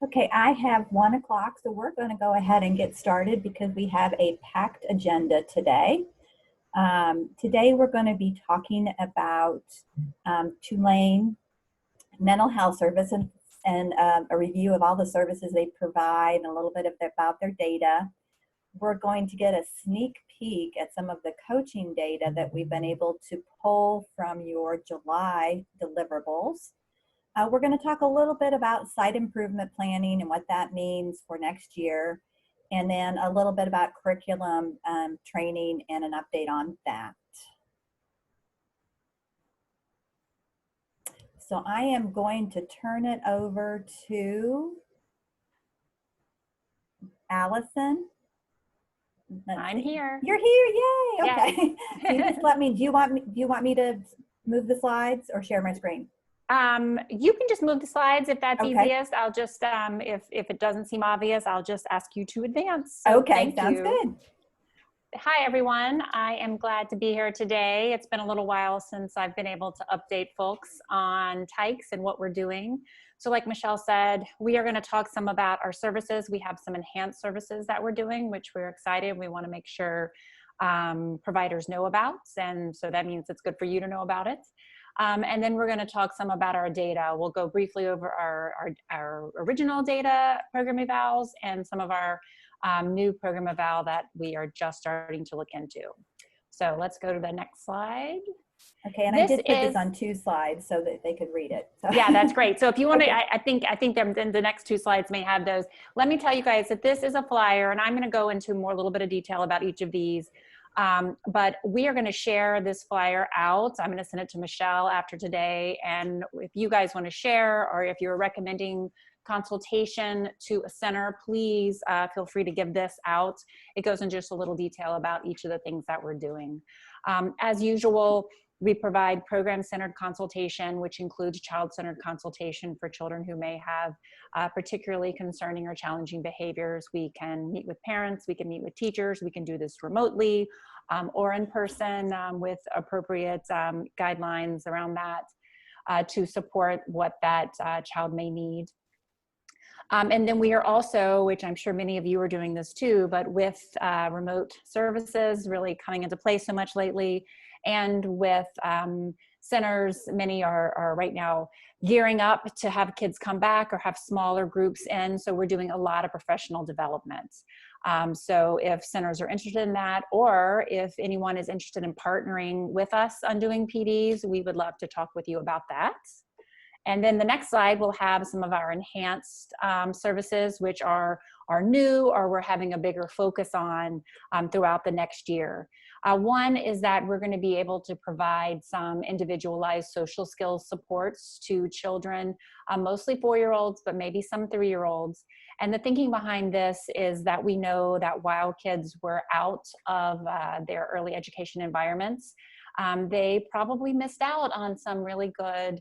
Okay, I have 1 o'clock, so we're going to go ahead and get started because we have a packed agenda today. Today we're going to be talking about Tulane Mental Health Service and a review of all the services they provide and a little bit about their data. We're going to get a sneak peek at some of the coaching data that we've been able to pull from your July deliverables. We're going to talk a little bit about site improvement planning and what that means for next year, and then a little bit about curriculum training and an update on that. So I am going to turn it over to Allison. I'm here. You're here, yay! Okay. Yes. So you just let me. Do you want me to move the slides or share my screen? You can just move the slides if that's Okay. easiest. I'll just, if it doesn't seem obvious, I'll just ask you to advance. So okay, sounds good. Hi, everyone. I am glad to be here today. It's been a little while since I've been able to update folks on TICS and what we're doing. So like Michelle said, we are going to talk some about our services. We have some enhanced services that we're doing, which we're excited. We want to make sure providers know about. And so that means it's good for you to know about it. And then we're going to talk some about our data. We'll go briefly over our original data program evals and some of our new program eval that we are just starting to look into. So let's go to the next slide. Okay, and I did put this on 2 slides so that they could read it. So. Yeah, that's great. So if you want okay. to, I think the next 2 slides may have those. Let me tell you guys that this is a flyer, and I'm going to go into more a little bit of detail about each of these. But we are going to share this flyer out. I'm going to send it to Michelle after today. And if you guys want to share, or if you're recommending consultation to a center, please feel free to give this out. It goes into just a little detail about each of the things that we're doing. As usual, we provide program-centered consultation, which includes child-centered consultation for children who may have particularly concerning or challenging behaviors. We can meet with parents, we can meet with teachers, we can do this remotely or in person with appropriate guidelines around that to support what that child may need. And then we are also, which I'm sure many of you are doing this too, but with remote services really coming into play so much lately, and with centers, many are right now gearing up to have kids come back or have smaller groups in. So we're doing a lot of professional development. So if centers are interested in that, or if anyone is interested in partnering with us on doing PDs, we would love to talk with you about that. And then the next slide will have some of our enhanced services, which are new or we're having a bigger focus on throughout the next year. One is that we're going to be able to provide some individualized social skills supports to children, mostly 4-year-olds, but maybe some 3-year-olds. And the thinking behind this is that we know that while kids were out of their early education environments, they probably missed out on some really good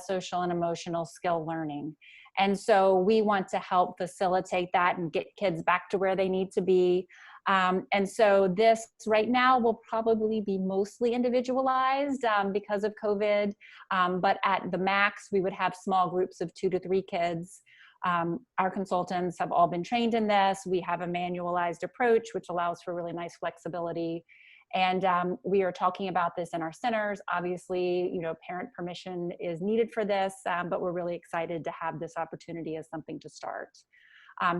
social and emotional skill learning. And so we want to help facilitate that and get kids back to where they need to be. And so this right now will probably be mostly individualized because of COVID, but at the max, we would have small groups of 2 to 3 kids. Our consultants have all been trained in this. We have a manualized approach, which allows for really nice flexibility. And we are talking about this in our centers. Obviously, you know, parent permission is needed for this, but we're really excited to have this opportunity as something to start.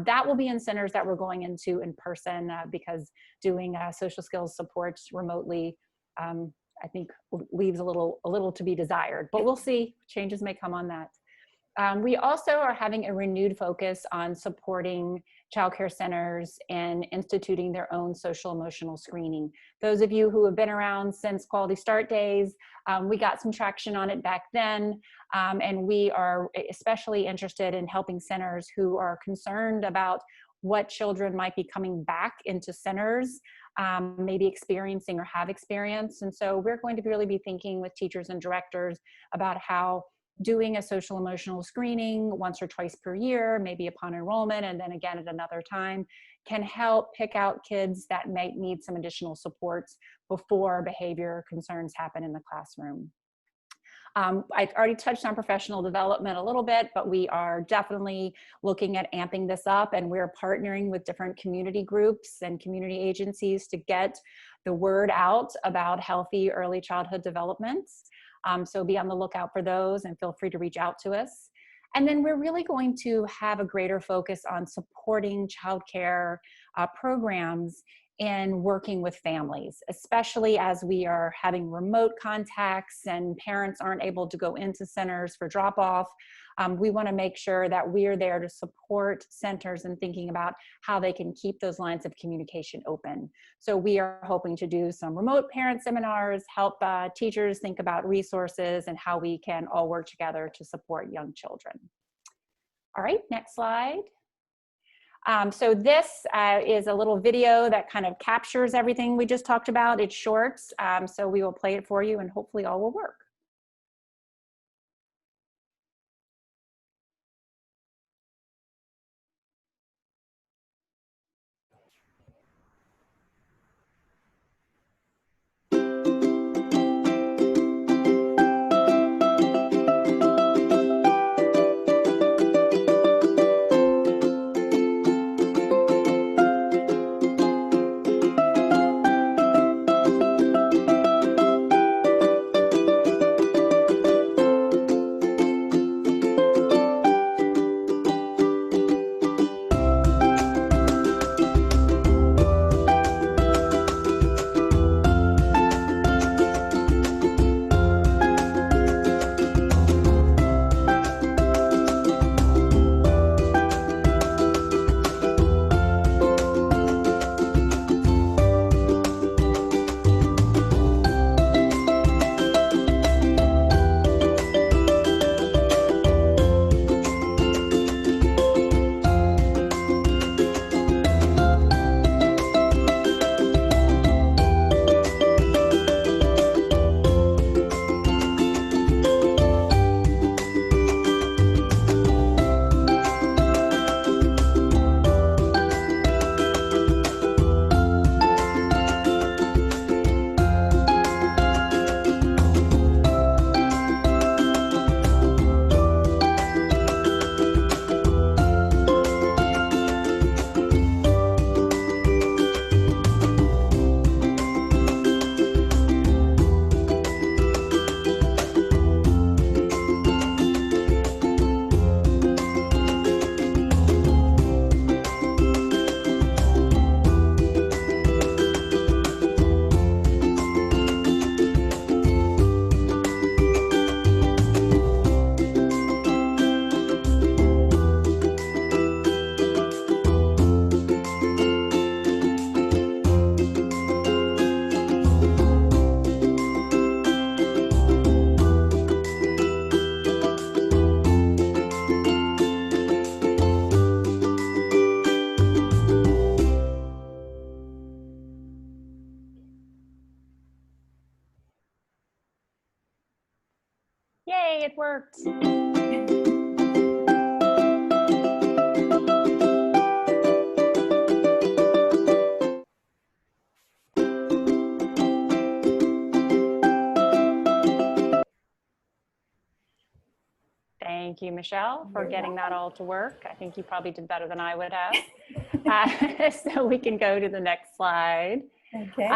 That will be in centers that we're going into in person because doing social skills support remotely, I think leaves a little to be desired, but we'll see. Changes may come on that. We also are having a renewed focus on supporting childcare centers and instituting their own social emotional screening. Those of you who have been around since Quality Start days, we got some traction on it back then, and we are especially interested in helping centers who are concerned about what children might be coming back into centers, maybe experiencing or have experienced. And so we're going to really be thinking with teachers and directors about how doing a social emotional screening once or twice per year, maybe upon enrollment, and then again at another time, can help pick out kids that might need some additional supports before behavior concerns happen in the classroom. I already touched on professional development a little bit, but we are definitely looking at amping this up, and we're partnering with different community groups and community agencies to get the word out about healthy early childhood development. So be on the lookout for those and feel free to reach out to us. And then we're really going to have a greater focus on supporting childcare programs in working with families, especially as we are having remote contacts and parents aren't able to go into centers for drop-off. We want to make sure that we're there to support centers in thinking about how they can keep those lines of communication open. So we are hoping to do some remote parent seminars, help teachers think about resources and how we can all work together to support young children. All right, next slide. So this is a little video that kind of captures everything we just talked about. It's short, so we will play it for you and hopefully all will work. Yay, it worked. Thank you, Michelle, for getting that all to work. I think you probably did better than I would have. So we can go to the next slide. Okay.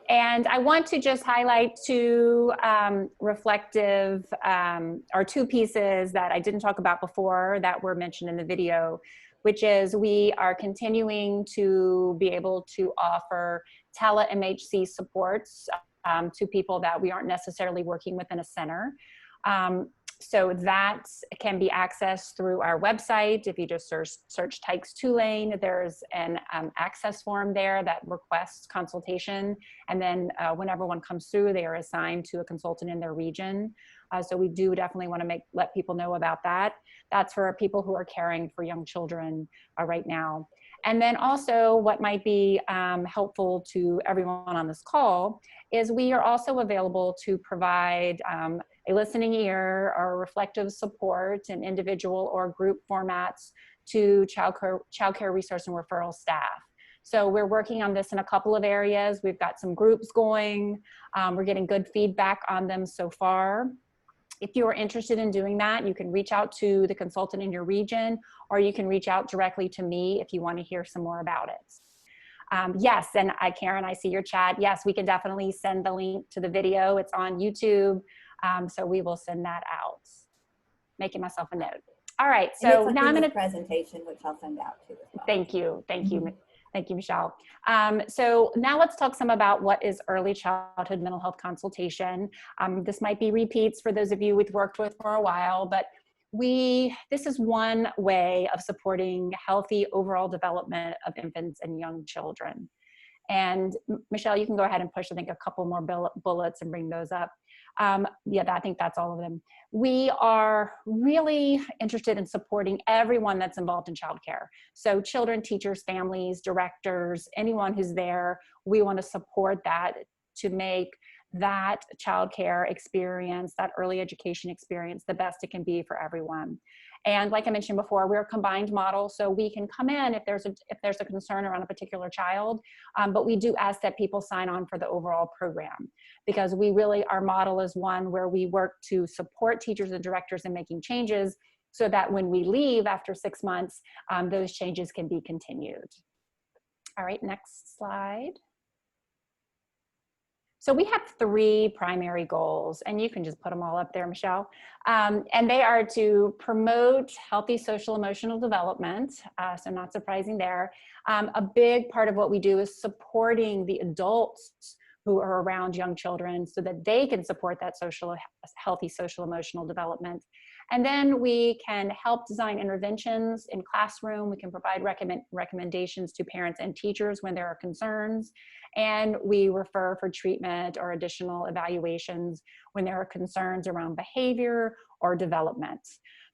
And I want to just highlight two reflective, or two pieces that I didn't talk about before that were mentioned in the video, which is we are continuing to be able to offer tele-MHC supports to people that we aren't necessarily working with in a center. So that can be accessed through our website. If you just search Tykes Tulane, there's an access form there that requests consultation. And then whenever one comes through, they are assigned to a consultant in their region. So we do definitely want to let people know about that. That's for people who are caring for young children right now. And then also what might be helpful to everyone on this call is we are also available to provide a listening ear or reflective support in individual or group formats to childcare resource and referral staff. So we're working on this in a couple of areas. We've got some groups going. We're getting good feedback on them so far. If you are interested in doing that, you can reach out to the consultant in your region, or you can reach out directly to me if you want to hear some more about it. Yes, and Karen, I see your chat. Yes, we can definitely send the link to the video. It's on YouTube, so we will send that out. Making myself a note. All right, so now I'm going to presentation, which I'll send out too as well. Thank you, thank you, Michelle. So now let's talk some about what is early childhood mental health consultation. This might be repeats for those of you we've worked with for a while, but this is one way of supporting healthy overall development of infants and young children. And Michelle, you can go ahead and push, I think, a couple more bullets and bring those up. Yeah, I think that's all of them. We are really interested in supporting everyone that's involved in childcare. So children, teachers, families, directors, anyone who's there, we want to support that to make that childcare experience, that early education experience, the best it can be for everyone. And like I mentioned before, we're a combined model, so we can come in if there's a concern around a particular child, but we do ask that people sign on for the overall program, because our model is one where we work to support teachers and directors in making changes so that when we leave after 6 months, those changes can be continued. All right, next slide. So we have 3 primary goals, and you can just put them all up there, Michelle. And they are to promote healthy social emotional development, so not surprising there. A big part of what we do is supporting the adults who are around young children so that they can support that healthy social emotional development. And then we can help design interventions in classroom. We can provide recommendations to parents and teachers when there are concerns. And we refer for treatment or additional evaluations when there are concerns around behavior or development.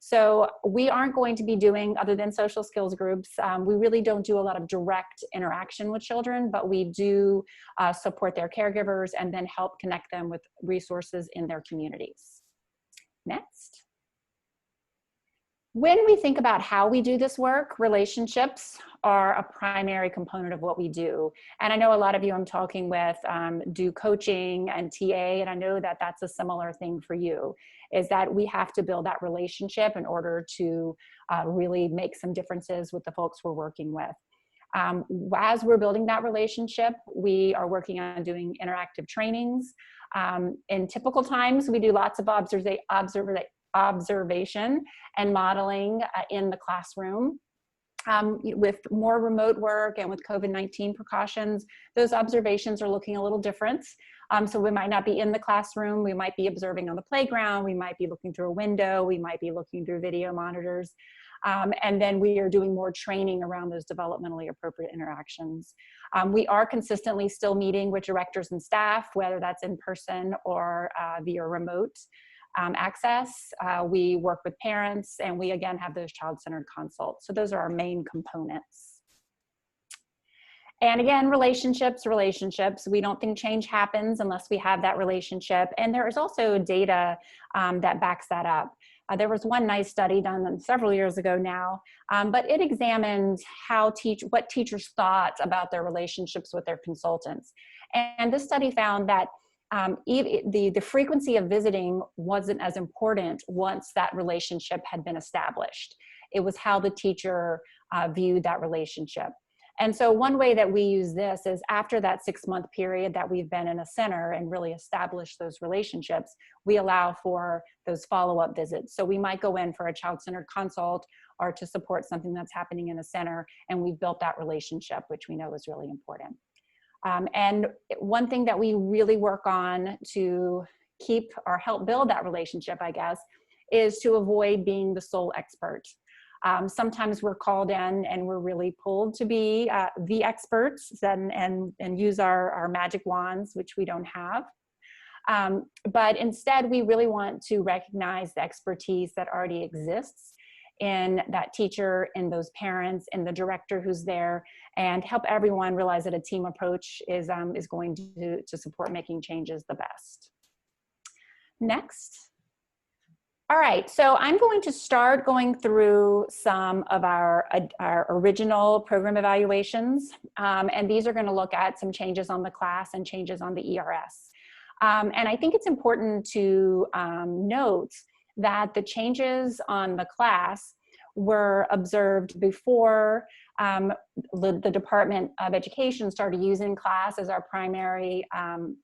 So we aren't going to be doing, other than social skills groups, we really don't do a lot of direct interaction with children, but we do support their caregivers and then help connect them with resources in their communities. Next. When we think about how we do this work, relationships are a primary component of what we do. And I know a lot of you I'm talking with do coaching and TA, and I know that that's a similar thing for you, is that we have to build that relationship in order to really make some differences with the folks we're working with. As we're building that relationship, we are working on doing interactive trainings. In typical times, we do lots of observation and modeling in the classroom. With more remote work and with COVID-19 precautions, those observations are looking a little different. So we might not be in the classroom, we might be observing on the playground, we might be looking through a window, we might be looking through video monitors. And then we are doing more training around those developmentally appropriate interactions. We are consistently still meeting with directors and staff, whether that's in person or via remote access. We work with parents, and we again have those child-centered consults. So those are our main components. And again, relationships. We don't think change happens unless we have that relationship. And there is also data that backs that up. There was one nice study done several years ago now, but it examined what teachers thought about their relationships with their consultants. And this study found that the frequency of visiting wasn't as important once that relationship had been established. It was how the teacher viewed that relationship. And so one way that we use this is after that 6-month period that we've been in a center and really established those relationships, we allow for those follow-up visits. So we might go in for a child-centered consult or to support something that's happening in a center, and we've built that relationship, which we know is really important. And one thing that we really work on to keep or help build that relationship, I guess, is to avoid being the sole expert. Sometimes we're called in and we're really pulled to be the experts and use our magic wands, which we don't have. But instead, we really want to recognize the expertise that already exists in that teacher, in those parents, in the director who's there, and help everyone realize that a team approach is going to support making changes the best. Next. All right, so I'm going to start going through some of our original program evaluations, and these are going to look at some changes on the class and changes on the ERS. And I think it's important to note that the changes on the class were observed before the Department of Education started using class as our primary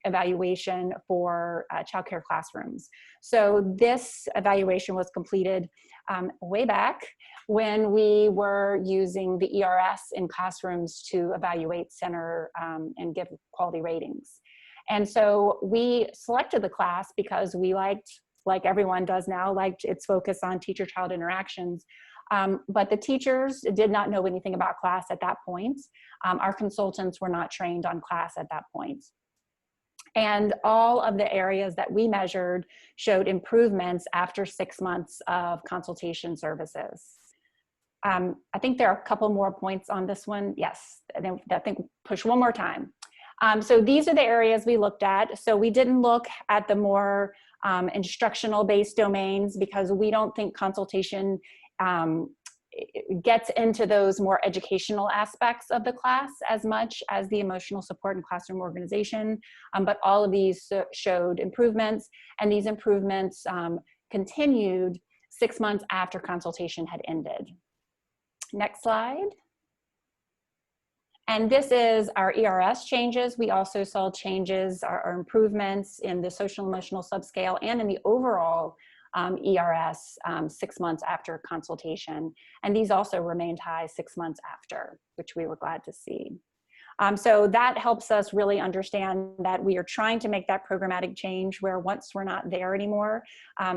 evaluation for childcare classrooms. So this evaluation was completed way back when we were using the ERS in classrooms to evaluate center and give quality ratings. And so we selected the class because we liked, like everyone does now, liked its focus on teacher-child interactions. But the teachers did not know anything about class at that point. Our consultants were not trained on class at that point. And all of the areas that we measured showed improvements after 6 months of consultation services. I think there are a couple more points on this one. Yes, I think push one more time. So these are the areas we looked at. So we didn't look at the more instructional based domains because we don't think consultation gets into those more educational aspects of the class as much as the emotional support and classroom organization. But all of these showed improvements, and these improvements continued 6 months after consultation had ended. Next slide. And this is our ERS changes. We also saw changes or improvements in the social emotional subscale and in the overall ERS 6 months after consultation. And these also remained high 6 months after, which we were glad to see. So that helps us really understand that we are trying to make that programmatic change where once we're not there anymore,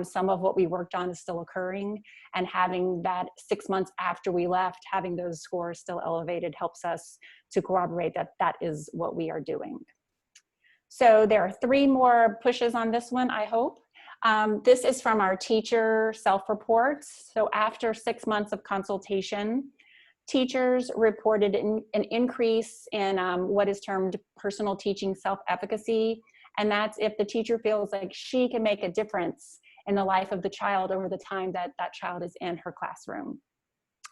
some of what we worked on is still occurring, and having that 6 months after we left, having those scores still elevated helps us to corroborate that that is what we are doing. So there are 3 more pushes on this one, I hope. This is from our teacher self-reports. So after 6 months of consultation, teachers reported an increase in what is termed personal teaching self-efficacy. And that's if the teacher feels like she can make a difference in the life of the child over the time that that child is in her classroom.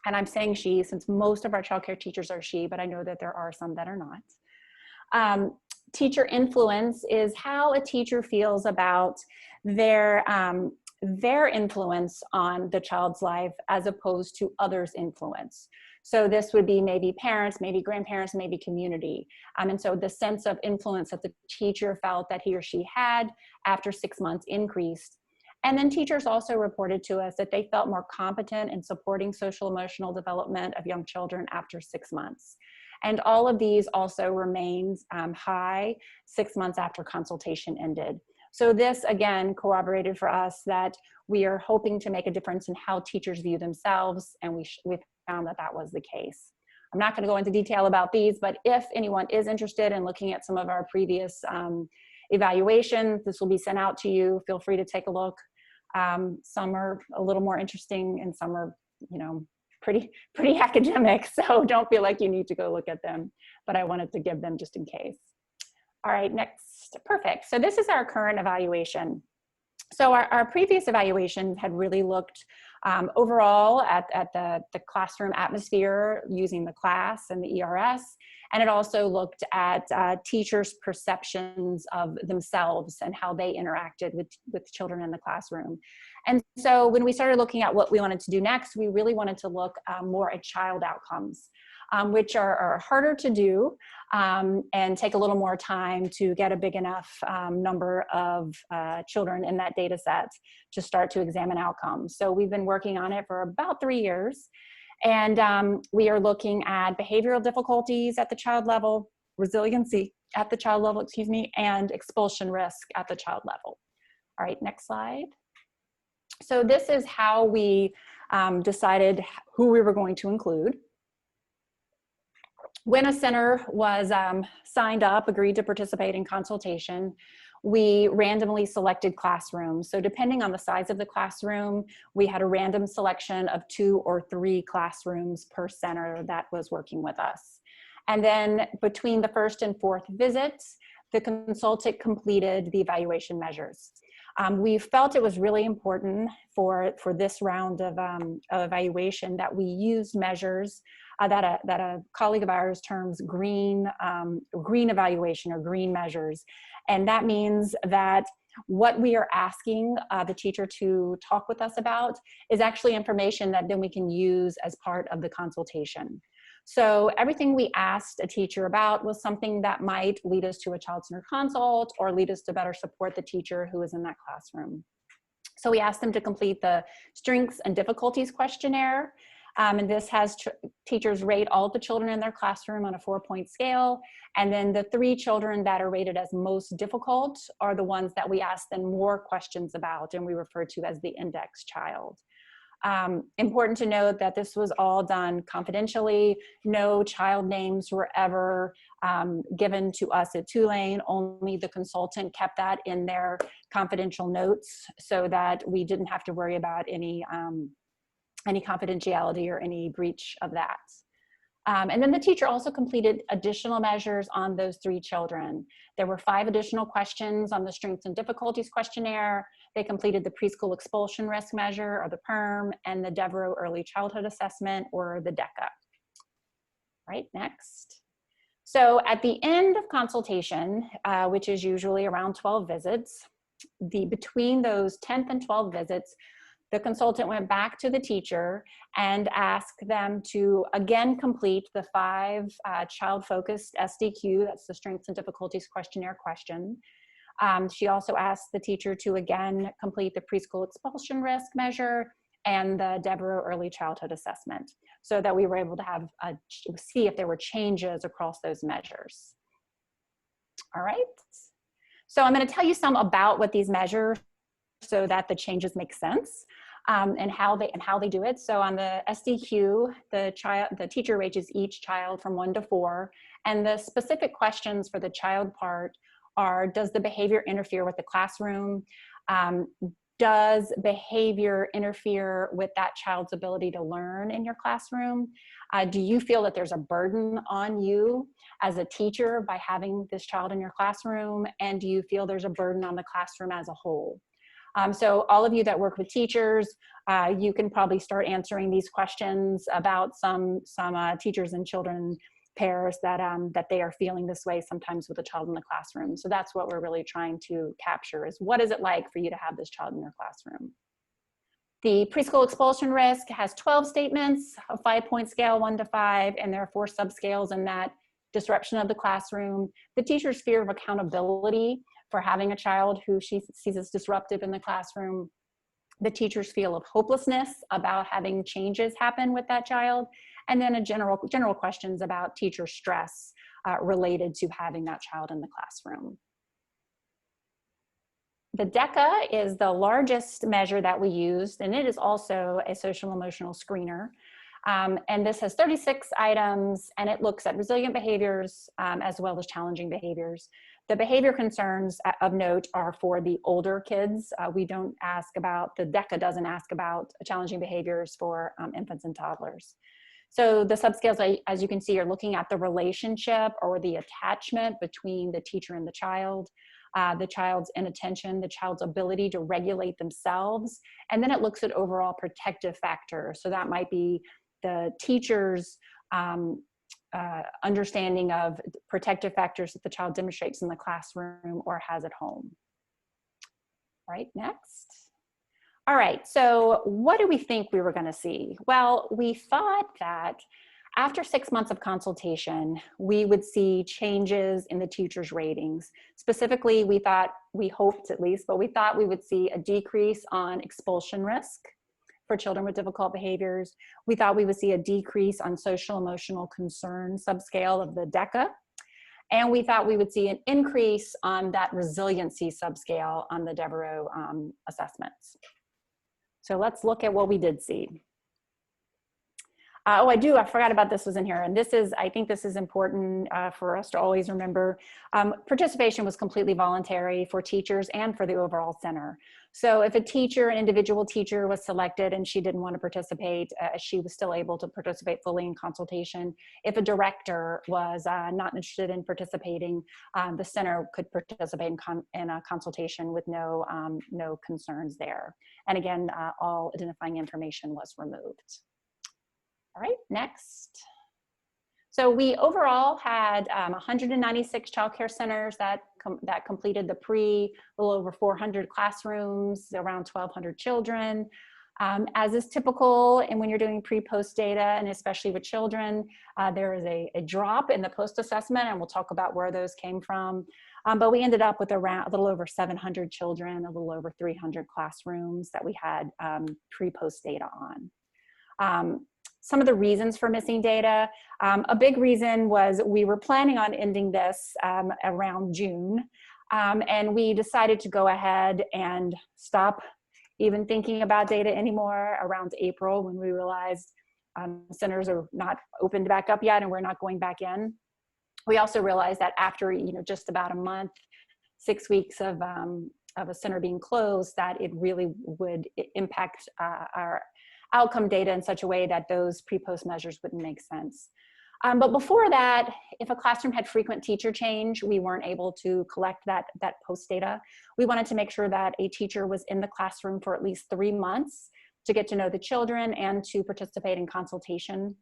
And I'm saying she since most of our childcare teachers are she, but I know that there are some that are not. Teacher influence is how a teacher feels about their influence on the child's life as opposed to others' influence. So this would be maybe parents, maybe grandparents, maybe community. And so the sense of influence that the teacher felt that he or she had after 6 months increased. And then teachers also reported to us that they felt more competent in supporting social emotional development of young children after 6 months. And all of these also remained high 6 months after consultation ended. So this again corroborated for us that we are hoping to make a difference in how teachers view themselves, and we found that that was the case. I'm not going to go into detail about these, but if anyone is interested in looking at some of our previous evaluations, this will be sent out to you. Feel free to take a look. Some are a little more interesting and some are, you know, pretty academic. So don't feel like you need to go look at them, but I wanted to give them just in case. All right, next, perfect. So this is our current evaluation. So our previous evaluations had really looked overall at the classroom atmosphere using the class and the ERS, and it also looked at teachers' perceptions of themselves and how they interacted with children in the classroom. And so when we started looking at what we wanted to do next, we really wanted to look more at child outcomes, which are harder to do and take a little more time to get a big enough number of children in that data set to start to examine outcomes. So we've been working on it for about 3 years. And we are looking at behavioral difficulties at the child level, resiliency at the child level, excuse me, and expulsion risk at the child level. All right, next slide. So this is how we decided who we were going to include. When a center was signed up, agreed to participate in consultation, we randomly selected classrooms. So depending on the size of the classroom, we had a random selection of 2 or 3 classrooms per center that was working with us. And then between the first and 4th visits, the consultant completed the evaluation measures. We felt it was really important for this round of evaluation that we use measures that a colleague of ours terms green evaluation or green measures. And that means that what we are asking the teacher to talk with us about is actually information that then we can use as part of the consultation. So everything we asked a teacher about was something that might lead us to a child-centered consult or lead us to better support the teacher who is in that classroom. So we asked them to complete the strengths and difficulties questionnaire. And this has teachers rate all of the children in their classroom on a 4-point scale. And then the 3 children that are rated as most difficult are the ones that we ask them more questions about, and we refer to as the index child. Important to note that this was all done confidentially. No child names were ever given to us at Tulane. Only the consultant kept that in their confidential notes so that we didn't have to worry about any confidentiality or any breach of that. And then the teacher also completed additional measures on those 3 children. There were 5 additional questions on the strengths and difficulties questionnaire. They completed the preschool expulsion risk measure, or the PERM, and the Devereaux early childhood assessment, or the DECA. Right, next. So at the end of consultation, which is usually around 12 visits, between those 10th and 12th visits, the consultant went back to the teacher and asked them to again complete the 5 child-focused SDQ, that's the Strengths and Difficulties Questionnaire question. She also asked the teacher to again complete the preschool expulsion risk measure and the Devereaux early childhood assessment, so that we were able to have see if there were changes across those measures. All right, so I'm going to tell you some about what these measures so that the changes make sense. And how they do it. So on the SDQ, the teacher rates each child from 1 to 4, and the specific questions for the child part are: does the behavior interfere with the classroom? Does behavior interfere with that child's ability to learn in your classroom? Do you feel that there's a burden on you as a teacher by having this child in your classroom? And do you feel there's a burden on the classroom as a whole? So all of you that work with teachers, you can probably start answering these questions about some teachers and children pairs that they are feeling this way sometimes with a child in the classroom. So that's what we're really trying to capture, is what is it like for you to have this child in your classroom? The preschool expulsion risk has 12 statements, a 5-point scale, 1 to 5, and there are 4 subscales in that: disruption of the classroom, the teacher's fear of accountability for having a child who she sees as disruptive in the classroom, the teacher's feel of hopelessness about having changes happen with that child, and then a general questions about teacher stress related to having that child in the classroom. The DECA is the largest measure that we used, and it is also a social emotional screener. And this has 36 items, and it looks at resilient behaviors as well as challenging behaviors. The behavior concerns of note are for the older kids. We don't ask about, the DECA doesn't ask about challenging behaviors for infants and toddlers. So the subscales, as you can see, are looking at the relationship or the attachment between the teacher and the child's inattention, the child's ability to regulate themselves, and then it looks at overall protective factors. So that might be the teacher's understanding of protective factors that the child demonstrates in the classroom or has at home. All right, next. All right, so what do we think we were going to see? Well, we thought that after 6 months of consultation, we would see changes in the teacher's ratings. Specifically, we hoped at least, but we thought we would see a decrease on expulsion risk for children with difficult behaviors. We thought we would see a decrease on social emotional concern subscale of the DECA. And we thought we would see an increase on that resiliency subscale on the Devereaux assessments. So let's look at what we did see. Oh, I forgot about this was in here. And this is, I think this is important for us to always remember. Participation was completely voluntary for teachers and for the overall center. So if a teacher, an individual teacher was selected and she didn't want to participate, she was still able to participate fully in consultation. If a director was not interested in participating, the center could participate in a consultation with no concerns there. And again, all identifying information was removed. All right, next. So we overall had 196 childcare centers that completed the a little over 400 classrooms, around 1,200 children. As is typical, and when you're doing pre-post data, and especially with children, there is a drop in the post-assessment, and we'll talk about where those came from. But we ended up with around a little over 700 children, a little over 300 classrooms that we had pre-post data on. Some of the reasons for missing data, a big reason was we were planning on ending this around June, and we decided to go ahead and stop even thinking about data anymore around April, when we realized centers are not opened back up yet and we're not going back in. We also realized that after just about a month, 6 weeks of a center being closed, that it really would impact our outcome data in such a way that those pre-post measures wouldn't make sense. But before that, if a classroom had frequent teacher change, we weren't able to collect that post data. We wanted to make sure that a teacher was in the classroom for at least 3 months to get to know the children and to participate in consultation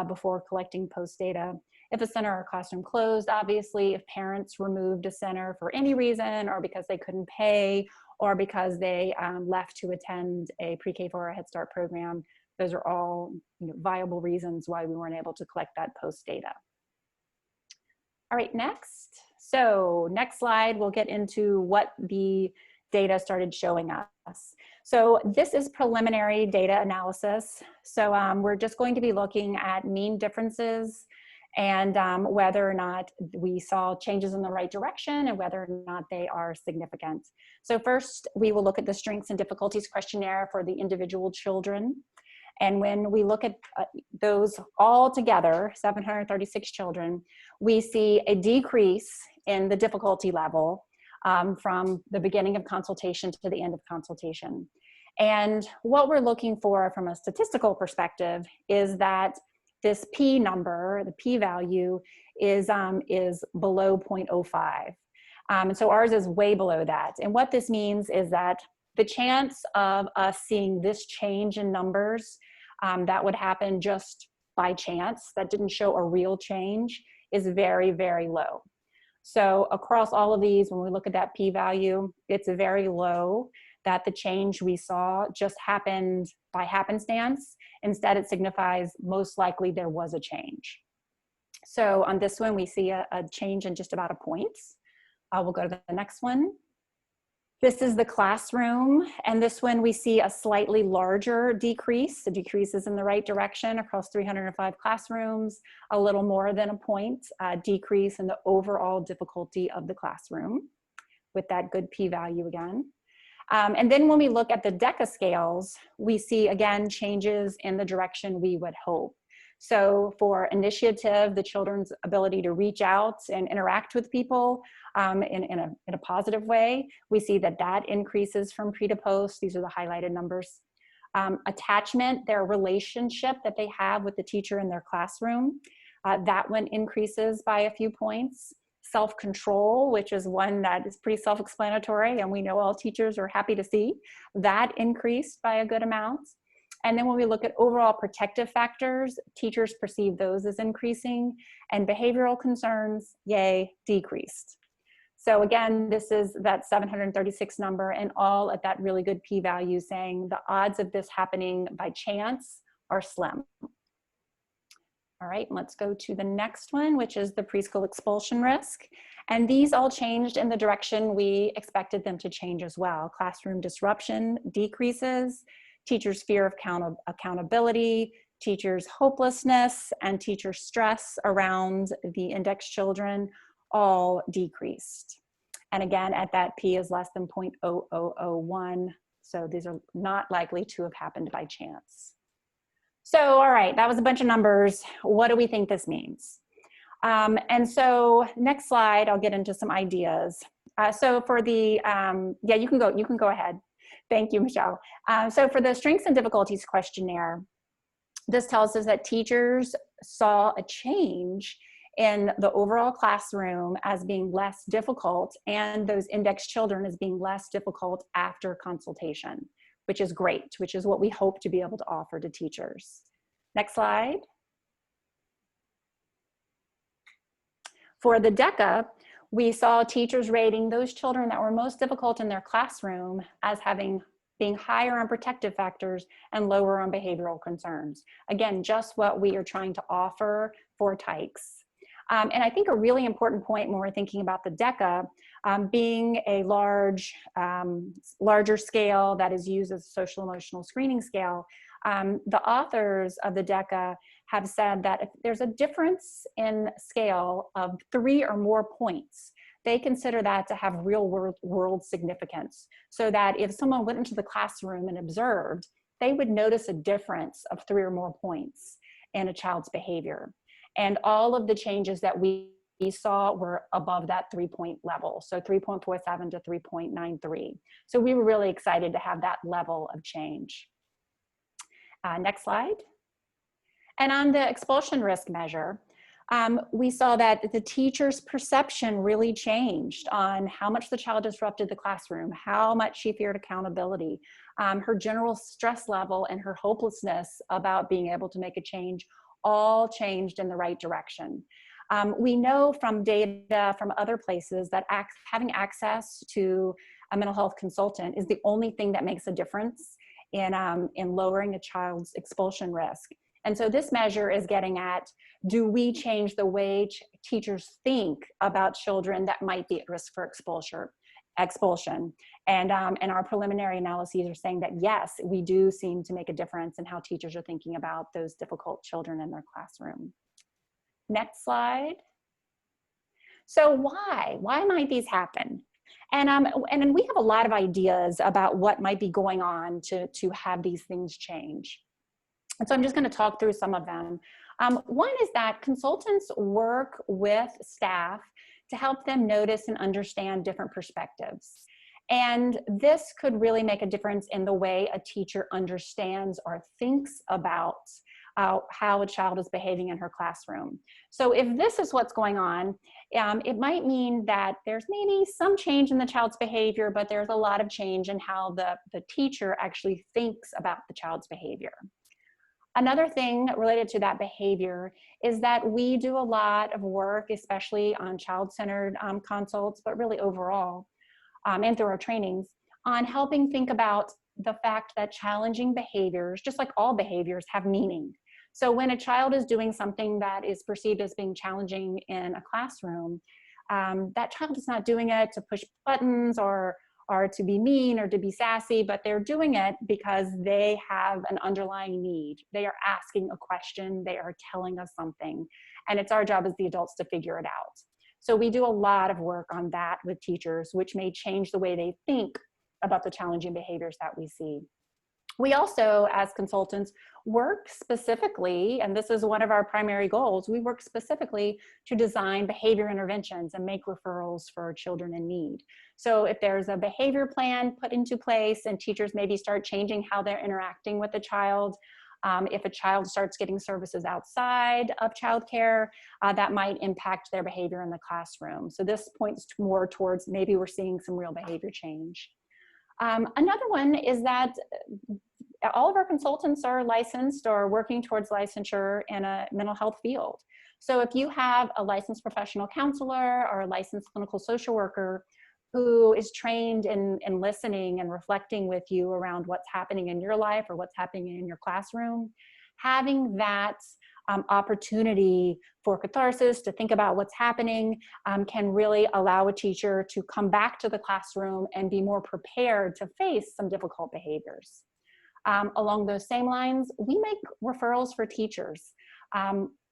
before collecting post data. If a center or classroom closed, obviously, if parents removed a center for any reason, or because they couldn't pay, or because they left to attend a pre-K for a Head Start program, those are all viable reasons why we weren't able to collect that post data. All right, next. So next slide, we'll get into what the data started showing us. So this is preliminary data analysis. So we're just going to be looking at mean differences and whether or not we saw changes in the right direction and whether or not they are significant. So first, we will look at the strengths and difficulties questionnaire for the individual children. And when we look at those all together, 736 children, we see a decrease in the difficulty level from the beginning of consultation to the end of consultation. And what we're looking for from a statistical perspective is that this P number, the P value, is below 0.05. And so ours is way below that. And what this means is that the chance of us seeing this change in numbers that would happen just by chance, that didn't show a real change, is very, very low. So across all of these, when we look at that P value, it's very low, that the change we saw just happened by happenstance. Instead, it signifies most likely there was a change. So on this one, we see a change in just about a point. We'll go to the next one. This is the classroom, and this one we see a slightly larger decrease. The decrease is in the right direction across 305 classrooms, a little more than a point decrease in the overall difficulty of the classroom with that good p-value again. And then when we look at the DECA scales, we see again changes in the direction we would hope. So for initiative, the children's ability to reach out and interact with people in a positive way, we see that that increases from pre to post. These are the highlighted numbers. Attachment, their relationship that they have with the teacher in their classroom, that one increases by a few points. Self-control, which is one that is pretty self-explanatory and we know all teachers are happy to see, that increased by a good amount. And then when we look at overall protective factors, teachers perceive those as increasing, and behavioral concerns, yay, decreased. So again, this is that 736 number, and all at that really good p-value, saying the odds of this happening by chance are slim. All right, let's go to the next one, which is the preschool expulsion risk. And these all changed in the direction we expected them to change as well. Classroom disruption decreases, teachers' fear of accountability, teachers' hopelessness, and teacher stress around the index children all decreased. And again, at that P is less than 0.0001. So these are not likely to have happened by chance. So, all right, that was a bunch of numbers. What do we think this means? And so next slide, I'll get into some ideas. So for the, yeah, you can go ahead. Thank you, Michelle. So for the strengths and difficulties questionnaire, this tells us that teachers saw a change in the overall classroom as being less difficult, and those index children as being less difficult after consultation, which is great, which is what we hope to be able to offer to teachers. Next slide. For the DECA, we saw teachers rating those children that were most difficult in their classroom as being higher on protective factors and lower on behavioral concerns. Again, just what we are trying to offer for TIKES. And I think a really important point when we're thinking about the DECA, being a larger scale that is used as a social emotional screening scale, the authors of the DECA have said that if there's a difference in scale of 3 or more points, they consider that to have real world significance. So that if someone went into the classroom and observed, they would notice a difference of 3 or more points in a child's behavior. And all of the changes that we saw were above that 3-point level. So 3.47 to 3.93. So we were really excited to have that level of change. Next slide. And on the expulsion risk measure, we saw that the teacher's perception really changed on how much the child disrupted the classroom, how much she feared accountability, her general stress level and her hopelessness about being able to make a change all changed in the right direction. We know from data from other places that having access to a mental health consultant is the only thing that makes a difference in lowering a child's expulsion risk. And so this measure is getting at, do we change the way teachers think about children that might be at risk for expulsion? And our preliminary analyses are saying that yes, we do seem to make a difference in how teachers are thinking about those difficult children in their classroom. Next slide. So why might these happen? And we have a lot of ideas about what might be going on to have these things change. And so I'm just going to talk through some of them. One is that consultants work with staff to help them notice and understand different perspectives. And this could really make a difference in the way a teacher understands or thinks about how a child is behaving in her classroom. So if this is what's going on, it might mean that there's maybe some change in the child's behavior, but there's a lot of change in how the teacher actually thinks about the child's behavior. Another thing related to that behavior is that we do a lot of work, especially on child-centered consults, but really overall, and through our trainings, on helping think about the fact that challenging behaviors, just like all behaviors, have meaning. So when a child is doing something that is perceived as being challenging in a classroom, that child is not doing it to push buttons or to be mean or to be sassy, but they're doing it because they have an underlying need. They are asking a question, they are telling us something, and it's our job as the adults to figure it out. So we do a lot of work on that with teachers, which may change the way they think about the challenging behaviors that we see. We also, as consultants, work specifically, and this is one of our primary goals, we work specifically to design behavior interventions and make referrals for children in need. So if there's a behavior plan put into place and teachers maybe start changing how they're interacting with the child, if a child starts getting services outside of childcare, that might impact their behavior in the classroom. So this points more towards maybe we're seeing some real behavior change. Another one is that all of our consultants are licensed or working towards licensure in a mental health field. So if you have a licensed professional counselor or a licensed clinical social worker who is trained in listening and reflecting with you around what's happening in your life or what's happening in your classroom, having that opportunity for catharsis to think about what's happening can really allow a teacher to come back to the classroom and be more prepared to face some difficult behaviors. Along those same lines, we make referrals for teachers.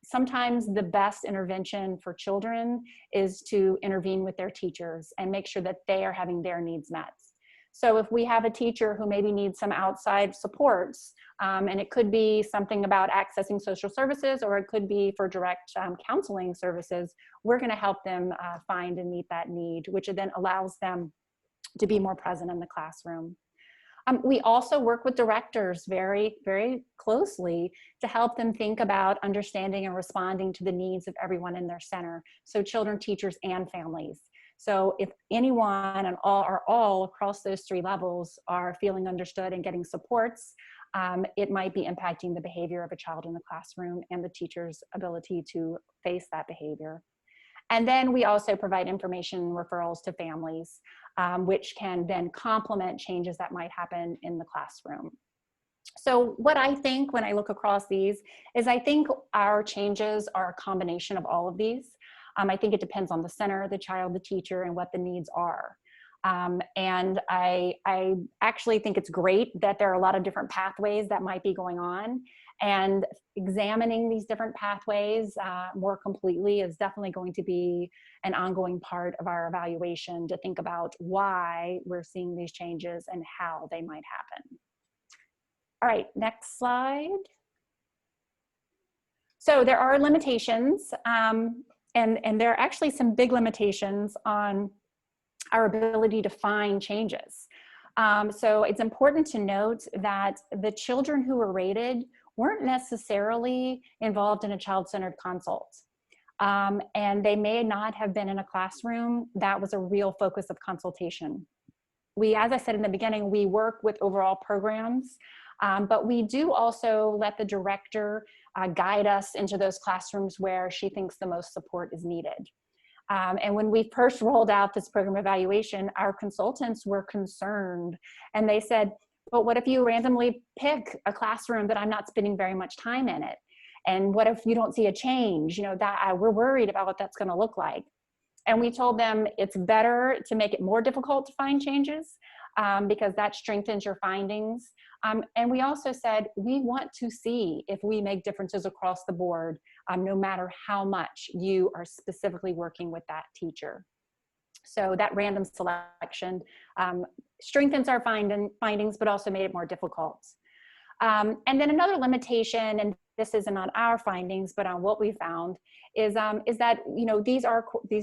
Sometimes the best intervention for children is to intervene with their teachers and make sure that they are having their needs met. So if we have a teacher who maybe needs some outside supports, and it could be something about accessing social services, or it could be for direct counseling services, we're going to help them find and meet that need, which then allows them to be more present in the classroom. We also work with directors very, very closely to help them think about understanding and responding to the needs of everyone in their center. So children, teachers, and families. So if anyone and all across those three levels are feeling understood and getting supports, it might be impacting the behavior of a child in the classroom and the teacher's ability to face that behavior. And then we also provide information referrals to families, which can then complement changes that might happen in the classroom. So what I think when I look across these is I think our changes are a combination of all of these. I think it depends on the center, the child, the teacher, and what the needs are. And I actually think it's great that there are a lot of different pathways that might be going on, and examining these different pathways more completely is definitely going to be an ongoing part of our evaluation, to think about why we're seeing these changes and how they might happen. All right, next slide. So there are limitations, and there are actually some big limitations on our ability to find changes. So it's important to note that the children who were rated weren't necessarily involved in a child-centered consult. And they may not have been in a classroom that was a real focus of consultation. As I said in the beginning, we work with overall programs, but we do also let the director guide us into those classrooms where she thinks the most support is needed. And when we first rolled out this program evaluation, our consultants were concerned, and they said, but what if you randomly pick a classroom that I'm not spending very much time in it? And what if you don't see a change? You know, we're worried about what that's going to look like. And we told them it's better to make it more difficult to find changes, because that strengthens your findings. And we also said, we want to see if we make differences across the board, no matter how much you are specifically working with that teacher. So that random selection strengthens our findings, but also made it more difficult. And then another limitation, and this isn't on our findings, but on what we found, is that, you know, these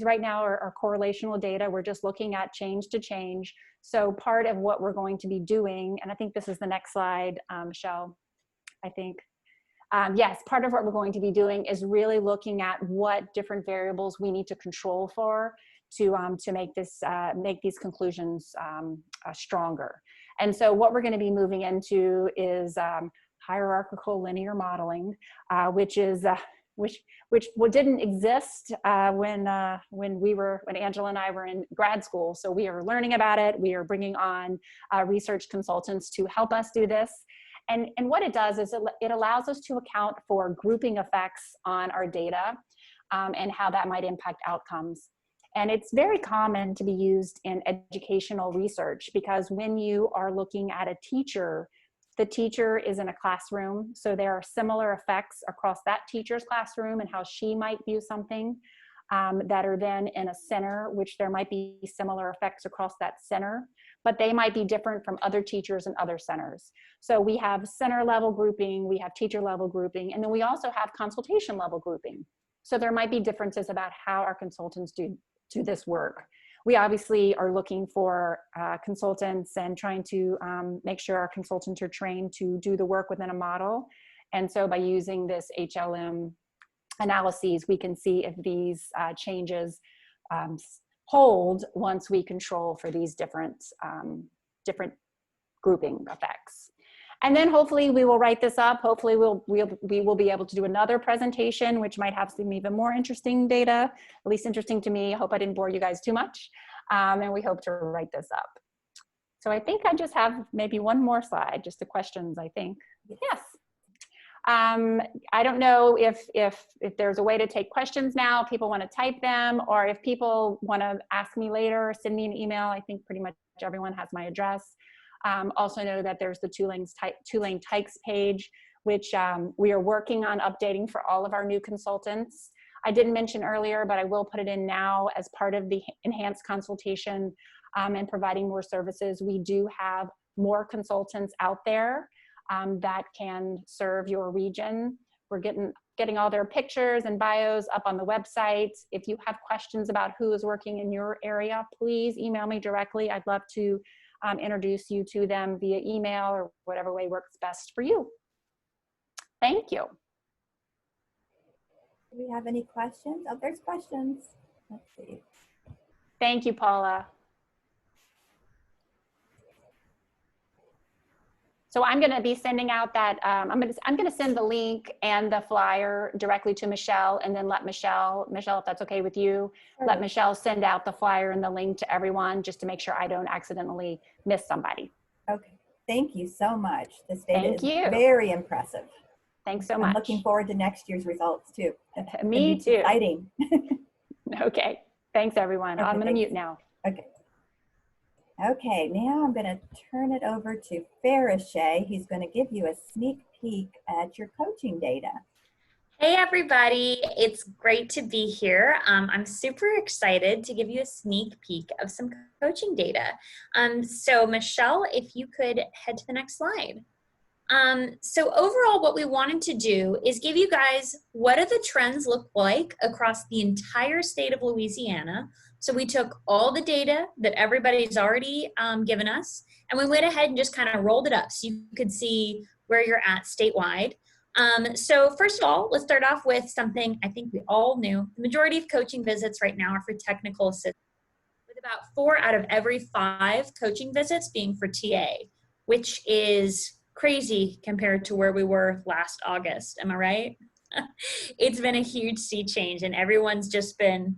right now are correlational data. We're just looking at change to change. So part of what we're going to be doing, and I think this is the next slide, Michelle, I think. Yes, part of what we're going to be doing is really looking at what different variables we need to control for to make these conclusions stronger. And so what we're going to be moving into is hierarchical linear modeling, which didn't exist when Angela and I were in grad school. So we are learning about it. We are bringing on research consultants to help us do this. And what it does is it allows us to account for grouping effects on our data and how that might impact outcomes. And it's very common to be used in educational research, because when you are looking at a teacher, the teacher is in a classroom, so there are similar effects across that teacher's classroom and how she might view something, that are then in a center, which there might be similar effects across that center, but they might be different from other teachers and other centers. So we have center level grouping, we have teacher level grouping, and then we also have consultation level grouping. So there might be differences about how our consultants do this work. We obviously are looking for consultants and trying to make sure our consultants are trained to do the work within a model. And so by using this HLM analyses, we can see if these changes hold once we control for these different grouping effects. And then hopefully we will write this up. Hopefully we will be able to do another presentation, which might have some even more interesting data, at least interesting to me. I hope I didn't bore you guys too much. And we hope to write this up. So I think I just have maybe one more slide, just the questions, I think. Yes. I don't know if there's a way to take questions now, if people want to type them, or if people want to ask me later, send me an email. I think pretty much everyone has my address. Also know that there's the Tulane Tykes page, which we are working on updating for all of our new consultants. I didn't mention earlier, but I will put it in now as part of the enhanced consultation. and providing more services. We do have more consultants out there that can serve your region. We're getting all their pictures and bios up on the website. If you have questions about who is working in your area, please email me directly. I'd love to introduce you to them via email or whatever way works best for you. Thank you. Do we have any questions? Oh, there's questions. Let's see. Thank you, Paula. So I'm going to be sending out that, I'm going to send the link and the flyer directly to Michelle, and then let Michelle, if that's okay with you, Sure. let Michelle send out the flyer and the link to everyone just to make sure I don't accidentally miss somebody. Okay. Thank you so much. This data Thank is you. very impressive. Thanks so I'm much. looking forward to next year's results too. Me too. Exciting. Okay. Thanks, everyone. Okay, I'm going to thanks. mute now. Okay. Okay, now I'm going to turn it over to Farishay. He's going to give you a sneak peek at your coaching data. Hey everybody, it's great to be here. I'm super excited to give you a sneak peek of some coaching data. So Michelle, if you could head to the next slide. So overall, what we wanted to do is give you guys what do the trends look like across the entire state of Louisiana. So we took all the data that everybody's already given us, and we went ahead and just kind of rolled it up so you could see where you're at statewide. So first of all, let's start off with something I think we all knew. The majority of coaching visits right now are for technical assistance, with about 4 out of every 5 coaching visits being for TA, which is crazy compared to where we were last August. Am I right? It's been a huge sea change, and everyone's just been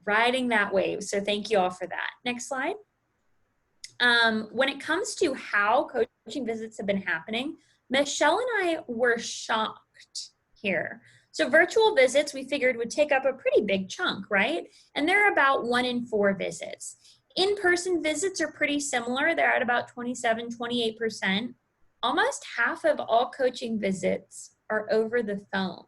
riding that wave. So thank you all for that. Next slide. When it comes to how coaching visits have been happening, Michelle and I were shocked here. So virtual visits we figured would take up a pretty big chunk, right? And they're about 1 in 4 visits. In-person visits are pretty similar. They're at about 27, 28%. Almost half of all coaching visits are over the phone.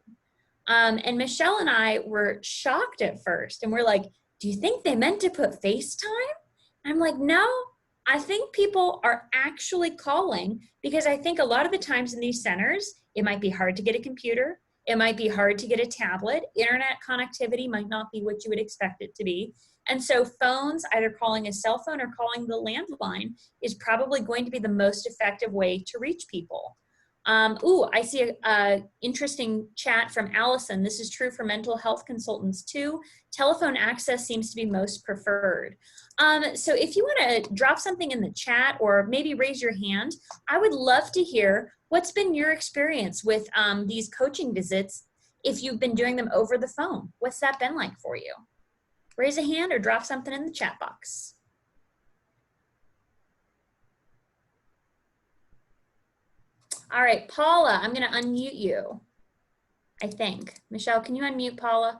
And Michelle and I were shocked at first, and we're like, do you think they meant to put FaceTime? I'm like, no, I think people are actually calling, because I think a lot of the times in these centers, it might be hard to get a computer. It might be hard to get a tablet. Internet connectivity might not be what you would expect it to be. And so phones, either calling a cell phone or calling the landline, is probably going to be the most effective way to reach people. I see a interesting chat from Allison. This is true for mental health consultants too. Telephone access seems to be most preferred. So if you want to drop something in the chat or maybe raise your hand, I would love to hear what's been your experience with these coaching visits if you've been doing them over the phone. What's that been like for you? Raise a hand or drop something in the chat box. All right, Paula, I'm going to unmute you, I think. Michelle, can you unmute Paula?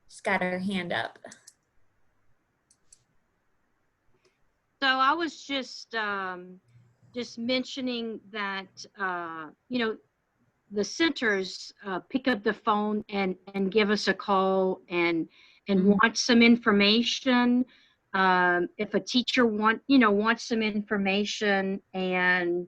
She's got her hand up. So I was just mentioning that, you know, the centers pick up the phone and give us a call and want some information. If a teacher wants some information, and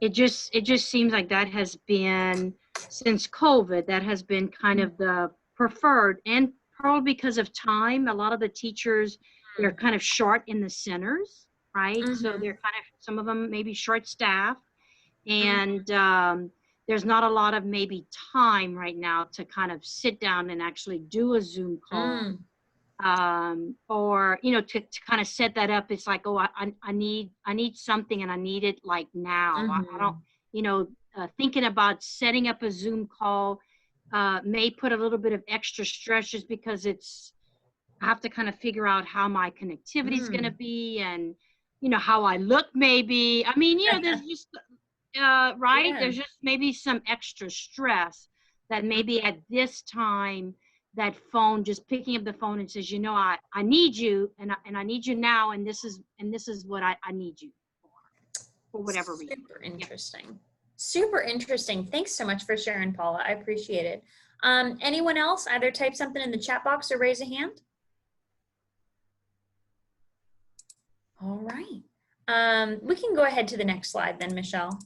it just seems like that has been, since COVID, that has been kind of the preferred, and probably because of time, a lot of the teachers, they're kind of short in the centers, right? So they're kind of, some of them maybe short staffed, and there's not a lot of maybe time right now to kind of sit down and actually do a Zoom call. Or, you know, to kind of set that up. It's like, oh, I need something, and I need it like now. I don't, you know, thinking about setting up a Zoom call may put a little bit of extra stress, just because I have to kind of figure out how my connectivity is going to be, and, you know, how I look maybe. I mean, you know, there's just, right? Yeah. There's just maybe some extra stress that maybe at this time, that phone, just picking up the phone and says, you know, I need you, and I need you now, and this is what I need you for whatever reason. Super interesting. Super interesting. Thanks so much for sharing, Paula. I appreciate it. Anyone else either type something in the chat box or raise a hand? All right. We can go ahead to the next slide then, Michelle.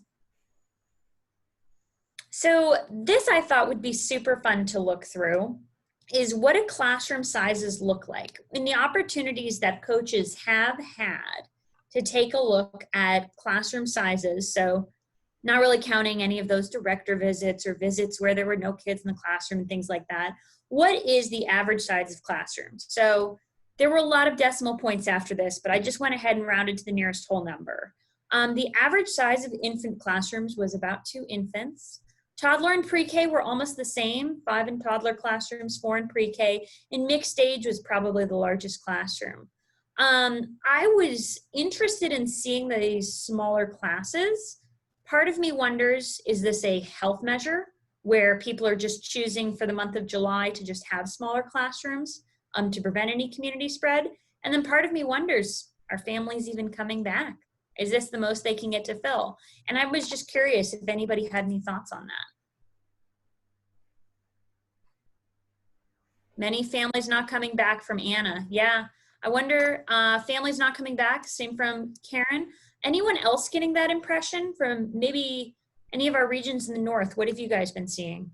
So this I thought would be super fun to look through is what do classroom sizes look like? And the opportunities that coaches have had to take a look at classroom sizes. So not really counting any of those director visits or visits where there were no kids in the classroom and things like that. What is the average size of classrooms? So there were a lot of decimal points after this, but I just went ahead and rounded to the nearest whole number. The average size of infant classrooms was about 2 infants. Toddler and pre-K were almost the same, 5 in toddler classrooms, 4 in pre-K, and mixed age was probably the largest classroom. I was interested in seeing these smaller classes. Part of me wonders, is this a health measure where people are just choosing for the month of July to just have smaller classrooms to prevent any community spread? And then part of me wonders, are families even coming back? Is this the most they can get to fill? And I was just curious if anybody had any thoughts on that. Many families not coming back from Anna. Yeah, I wonder, families not coming back, same from Karen. Anyone else getting that impression from maybe any of our regions in the north? What have you guys been seeing?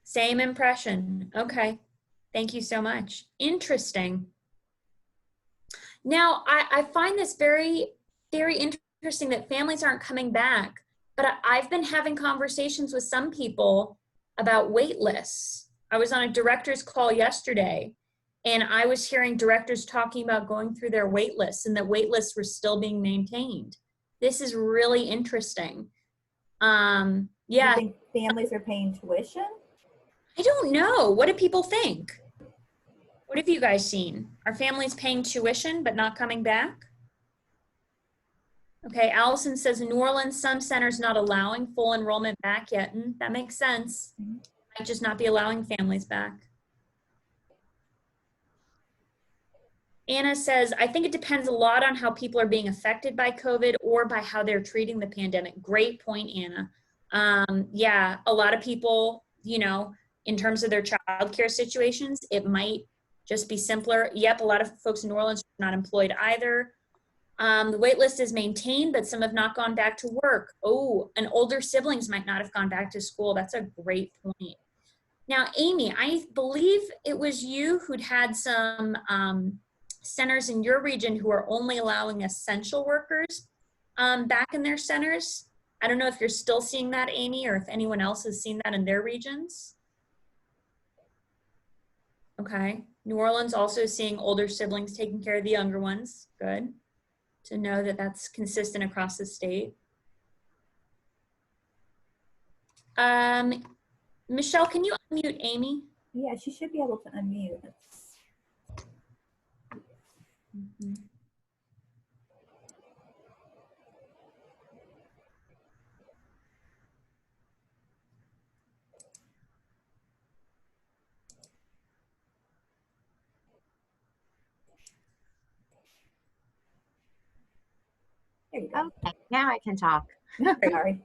Same impression. Okay, thank you so much. Interesting. Now, I find this very, very interesting that families aren't coming back, but I've been having conversations with some people about wait lists. I was on a director's call yesterday, and I was hearing directors talking about going through their wait lists and that wait lists were still being maintained. This is really interesting. Yeah. You think families are paying tuition? I don't know. What do people think? What have you guys seen? Are families paying tuition but not coming back? Okay, Allison says New Orleans, some centers not allowing full enrollment back yet. That makes sense. Might just not be allowing families back. Anna says, I think it depends a lot on how people are being affected by COVID or by how they're treating the pandemic. Great point, Anna. Yeah, a lot of people, you know, in terms of their childcare situations, it might just be simpler. Yep, a lot of folks in New Orleans are not employed either. The wait list is maintained, but some have not gone back to work. Oh, and older siblings might not have gone back to school. That's a great point. Now, Amy, I believe it was you who'd had some centers in your region who are only allowing essential workers back in their centers. I don't know if you're still seeing that, Amy, or if anyone else has seen that in their regions. Okay. New Orleans also seeing older siblings taking care of the younger ones. Good to know that that's consistent across the state. Michelle, can you unmute Amy? Yeah, she should be able to unmute. There you go. Okay, now I can talk. Sorry.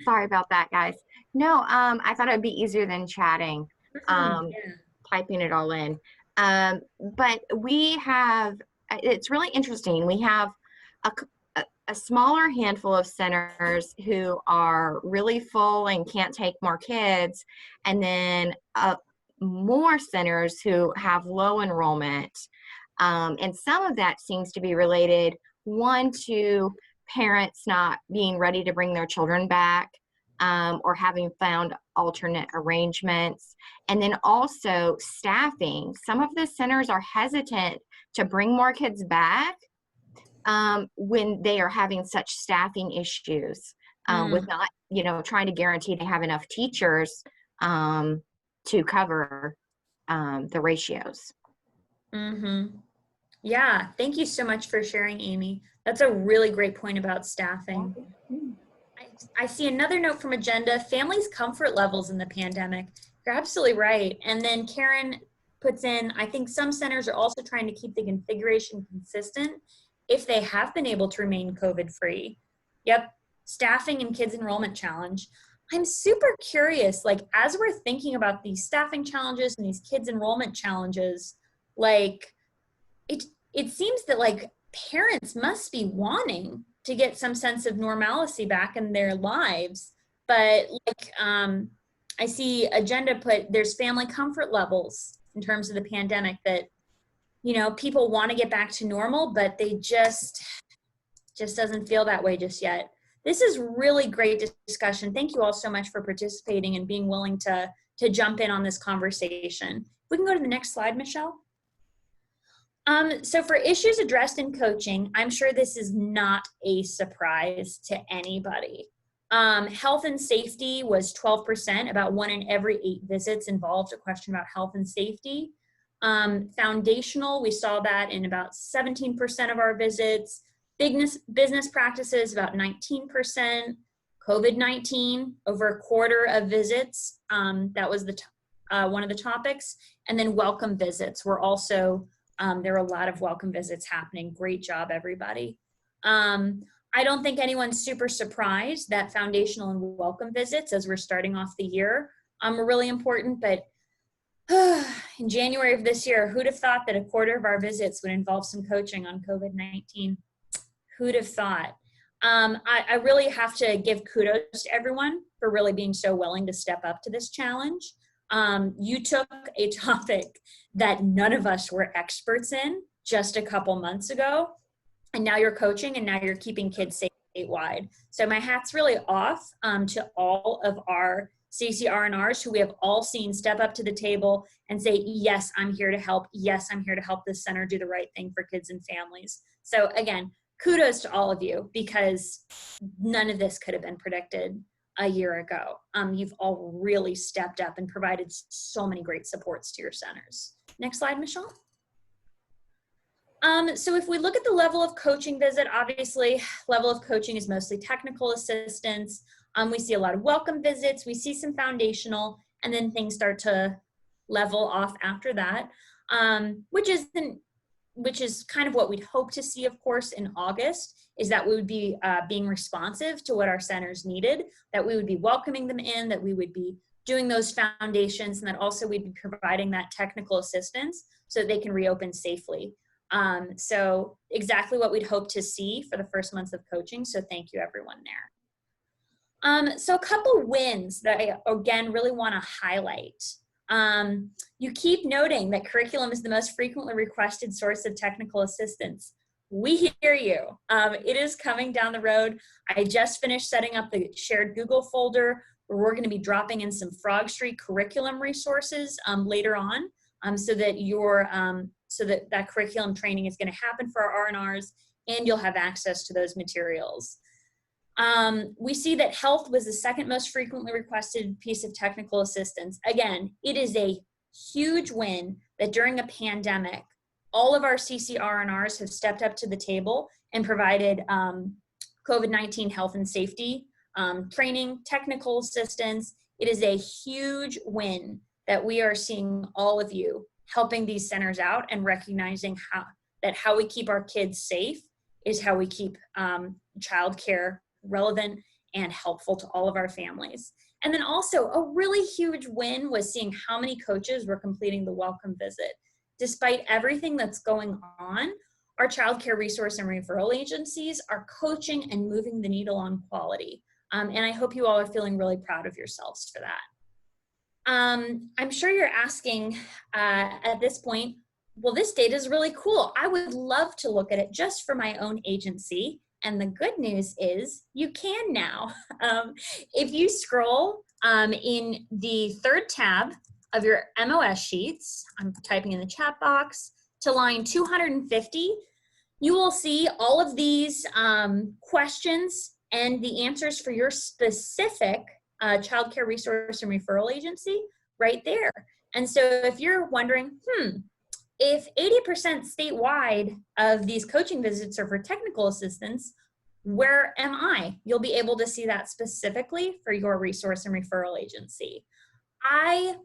Sorry about that, guys. No, I thought it'd be easier than chatting, typing it all in. But we have, it's really interesting. We have a smaller handful of centers who are really full and can't take more kids, and then more centers who have low enrollment. And some of that seems to be related, one, to parents not being ready to bring their children back, or having found alternate arrangements. And then also staffing. Some of the centers are hesitant to bring more kids back when they are having such staffing issues, with not, you know, trying to guarantee they have enough teachers to cover the ratios. Yeah, thank you so much for sharing, Amy. That's a really great point about staffing. I see another note from Agenda, families' comfort levels in the pandemic. You're absolutely right. And then Karen puts in, I think some centers are also trying to keep the configuration consistent if they have been able to remain COVID-free. Yep, staffing and kids enrollment challenge. I'm super curious, like, as we're thinking about these staffing challenges and these kids enrollment challenges, like, it seems that, like, parents must be wanting to get some sense of normalcy back in their lives. But, like, I see agenda put, there's family comfort levels in terms of the pandemic that, you know, people want to get back to normal, but they just doesn't feel that way just yet. This is really great discussion. Thank you all so much for participating and being willing to jump in on this conversation. We can go to the next slide, Michelle. So for issues addressed in coaching, I'm sure this is not a surprise to anybody. Health and safety was 12%, about 1 in every 8 visits involved a question about health and safety. Foundational, we saw that in about 17% of our visits. Business practices, about 19%. COVID-19, over a quarter of visits. That was one of the topics. And then welcome visits were also, there were a lot of welcome visits happening. Great job, everybody. I don't think anyone's super surprised that foundational and welcome visits, as we're starting off the year, are really important. But in January of this year, who'd have thought that a quarter of our visits would involve some coaching on COVID-19? Who'd have thought? I really have to give kudos to everyone for really being so willing to step up to this challenge. You took a topic that none of us were experts in just a couple months ago, and now you're coaching, and now you're keeping kids safe statewide. So my hat's really off to all of our CCR&Rs who we have all seen step up to the table and say, yes, I'm here to help. Yes, I'm here to help this center do the right thing for kids and families. So again, kudos to all of you, because none of this could have been predicted a year ago. You've all really stepped up and provided so many great supports to your centers. Next slide, Michelle. So if we look at the level of coaching visit, obviously level of coaching is mostly technical assistance. We see a lot of welcome visits, we see some foundational, and then things start to level off after that, which is kind of what we'd hope to see, of course, in August, is that we would be being responsive to what our centers needed, that we would be welcoming them in, that we would be doing those foundations, and that also we'd be providing that technical assistance so that they can reopen safely. So exactly what we'd hope to see for the first months of coaching, so thank you everyone there. So a couple wins that I, again, really want to highlight. You keep noting that curriculum is the most frequently requested source of technical assistance. We hear you. It is coming down the road. I just finished setting up the shared Google folder where we're going to be dropping in some Frog Street curriculum resources later on, so that that curriculum training is going to happen for our R&Rs, and you'll have access to those materials. We see that health was the second most frequently requested piece of technical assistance. Again, it is a huge win that during a pandemic, all of our CCR&Rs have stepped up to the table and provided COVID-19 health and safety training, technical assistance. It is a huge win that we are seeing all of you helping these centers out and recognizing how we keep our kids safe is how we keep childcare relevant and helpful to all of our families. And then also a really huge win was seeing how many coaches were completing the welcome visit. Despite everything that's going on, our childcare resource and referral agencies are coaching and moving the needle on quality. And I hope you all are feeling really proud of yourselves for that. I'm sure you're asking at this point, well, this data is really cool. I would love to look at it just for my own agency. And the good news is you can now. If you scroll in the third tab of your MOS sheets, I'm typing in the chat box, to line 250, you will see all of these questions and the answers for your specific childcare resource and referral agency right there. And so if you're wondering, if 80% statewide of these coaching visits are for technical assistance, where am I? You'll be able to see that specifically for your resource and referral agency. I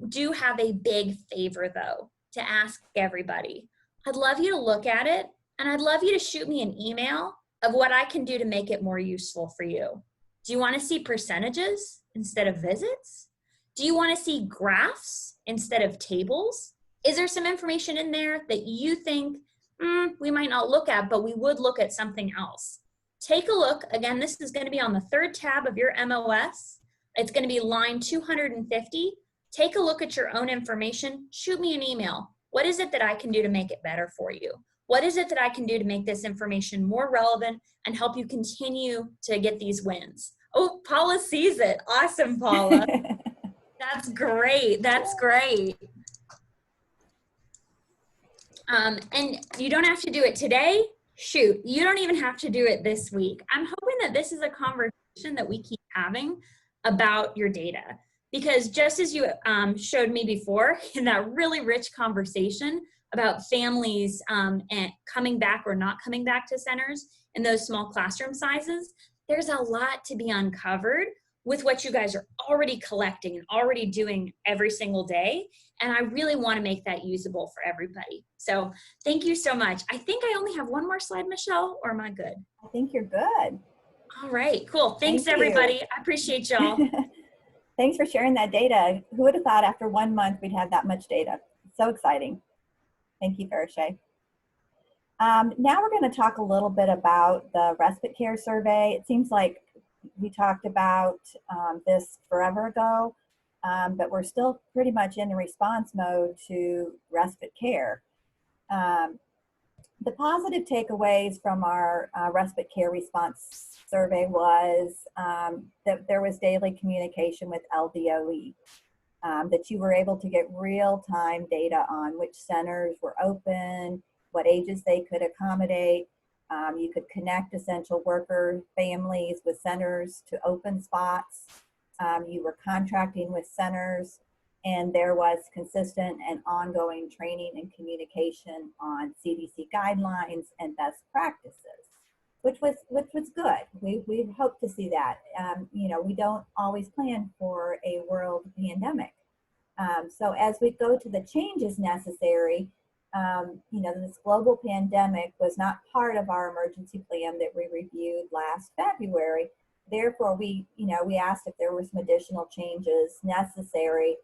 do have a big favor though to ask everybody. I'd love you to look at it And I'd love you to shoot me an email of what I can do to make it more useful for you. Do you want to see percentages instead of visits? Do you want to see graphs instead of tables? Is there some information in there that you think we might not look at, but we would look at something else? Take a look. Again, this is going to be on the 3rd tab of your MOS. It's going to be line 250. Take a look at your own information. Shoot me an email. What is it that I can do to make it better for you? What is it that I can do to make this information more relevant and help you continue to get these wins? Oh, Paula sees it. Awesome, Paula. That's great. That's great. And you don't have to do it today. Shoot, you don't even have to do it this week. I'm hoping that this is a conversation that we keep having about your data. Because just as you showed me before in that really rich conversation about families and coming back or not coming back to centers in those small classroom sizes, there's a lot to be uncovered with what you guys are already collecting and already doing every single day. And I really want to make that usable for everybody. So thank you so much. I think I only have one more slide, Michelle, or am I good? I think you're good. All right, cool. Thanks, Thank you. everybody. I appreciate y'all. Thanks for sharing that data. Who would have thought after 1 month we'd have that much data? So exciting. Thank you, Farishay. Now we're going to talk a little bit about the respite care survey. It seems like we talked about this forever ago, but we're still pretty much in the response mode to respite care. The positive takeaways from our respite care response survey was that there was daily communication with LDOE, that you were able to get real-time data on which centers were open, what ages they could accommodate. You could connect essential worker families with centers to open spots. You were contracting with centers, and there was consistent and ongoing training and communication on CDC guidelines and best practices, which was good. We hope to see that. You know, we don't always plan for a world pandemic. So as we go to the changes necessary, you know, this global pandemic was not part of our emergency plan that we reviewed last February. Therefore, we asked if there were some additional changes necessary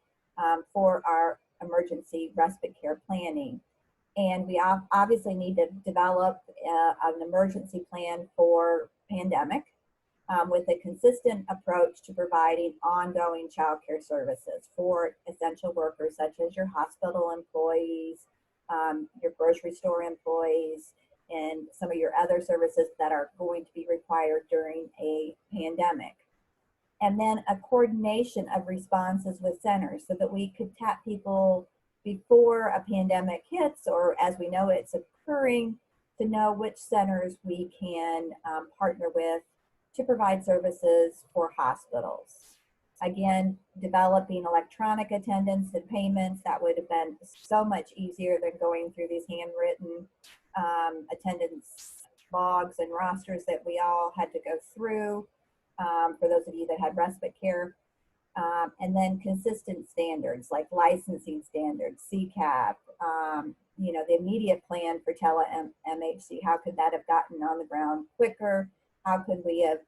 for our emergency respite care planning. And we obviously need to develop an emergency plan for pandemic with a consistent approach to providing ongoing child care services for essential workers such as your hospital employees, your grocery store employees, and some of your other services that are going to be required during a pandemic. And then a coordination of responses with centers so that we could tap people before a pandemic hits, or as we know it's occurring, to know which centers we can partner with to provide services for hospitals. Again, developing electronic attendance and payments, that would have been so much easier than going through these handwritten attendance logs and rosters that we all had to go through, for those of you that had respite care. And then consistent standards like licensing standards, CCAP, you know, the immediate plan for tele-MHC, how could that have gotten on the ground quicker? How could we have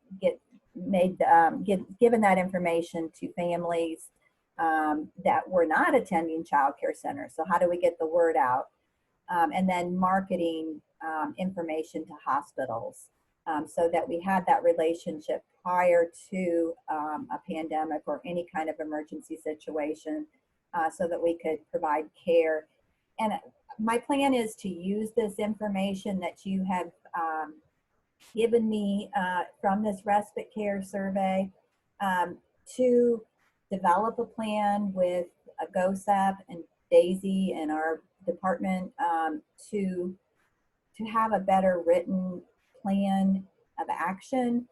given that information to families that were not attending child care centers? So how do we get the word out? And then marketing information to hospitals so that we had that relationship prior to a pandemic or any kind of emergency situation so that we could provide care. And my plan is to use this information that you have given me from this respite care survey to develop a plan with a GOSEP and Daisy and our department to have a better written plan of action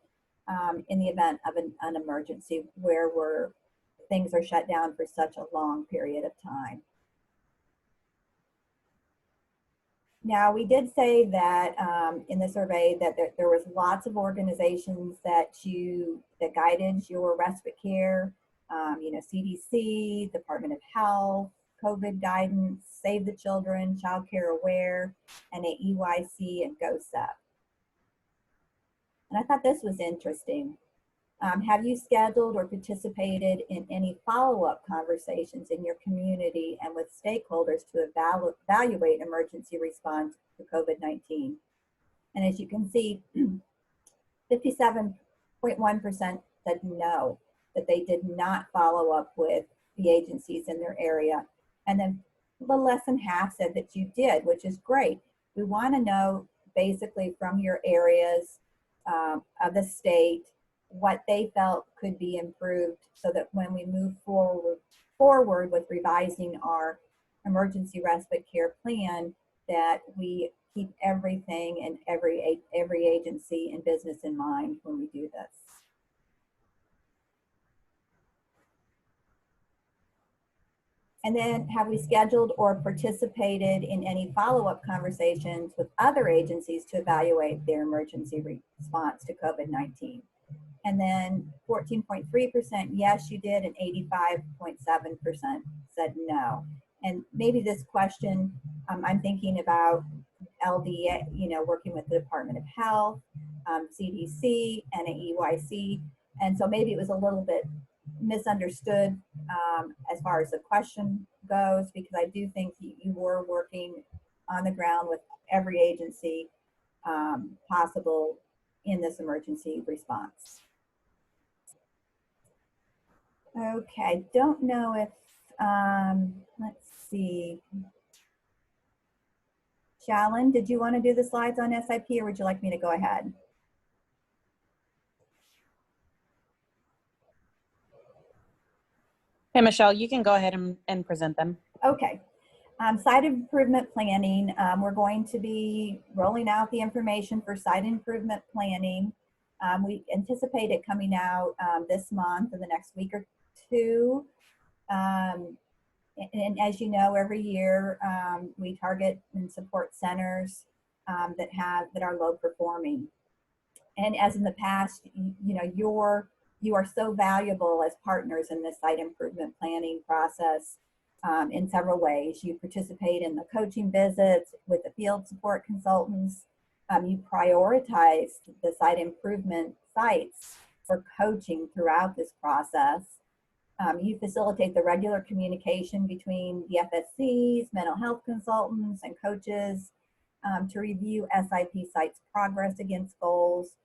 in the event of an emergency where things are shut down for such a long period of time. Now, we did say that in the survey that there was lots of organizations that guided your respite care, you know, CDC, Department of Health, COVID guidance, Save the Children, Child Care Aware, and a EYC and GoSep. And I thought this was interesting. Have you scheduled or participated in any follow-up conversations in your community and with stakeholders to evaluate emergency response to COVID-19? And as you can see, 57.1% said no, that they did not follow up with the agencies in their area. And then a little less than half said that you did, which is great. We want to know basically from your areas of the state what they felt could be improved so that when we move forward with revising our emergency respite care plan, that we keep everything and every agency and business in mind when we do this. And then, have we scheduled or participated in any follow-up conversations with other agencies to evaluate their emergency response to COVID-19? And then 14.3% yes, you did, and 85.7% said no. And maybe this question, I'm thinking about LDA, working with the Department of Health, CDC, and EYC. And so maybe it was a little bit misunderstood as far as the question goes, because I do think you were working on the ground with every agency possible in this emergency response. Okay, don't know if, let's see. Shalyn, did you want to do the slides on SIP, or would you like me to go ahead? Hey, Michelle, you can go ahead and present them. Okay. Site improvement planning. We're going to be rolling out the information for site improvement planning. We anticipate it coming out this month, in the next week or two. And as you know, every year we target and support centers that are low performing. And as in the past, you are so valuable as partners in this site improvement planning process in several ways. You participate in the coaching visits with the field support consultants. You prioritize the site improvement sites for coaching throughout this process. You facilitate the regular communication between the FSCs, mental health consultants, and coaches to review SIP sites' progress against goals.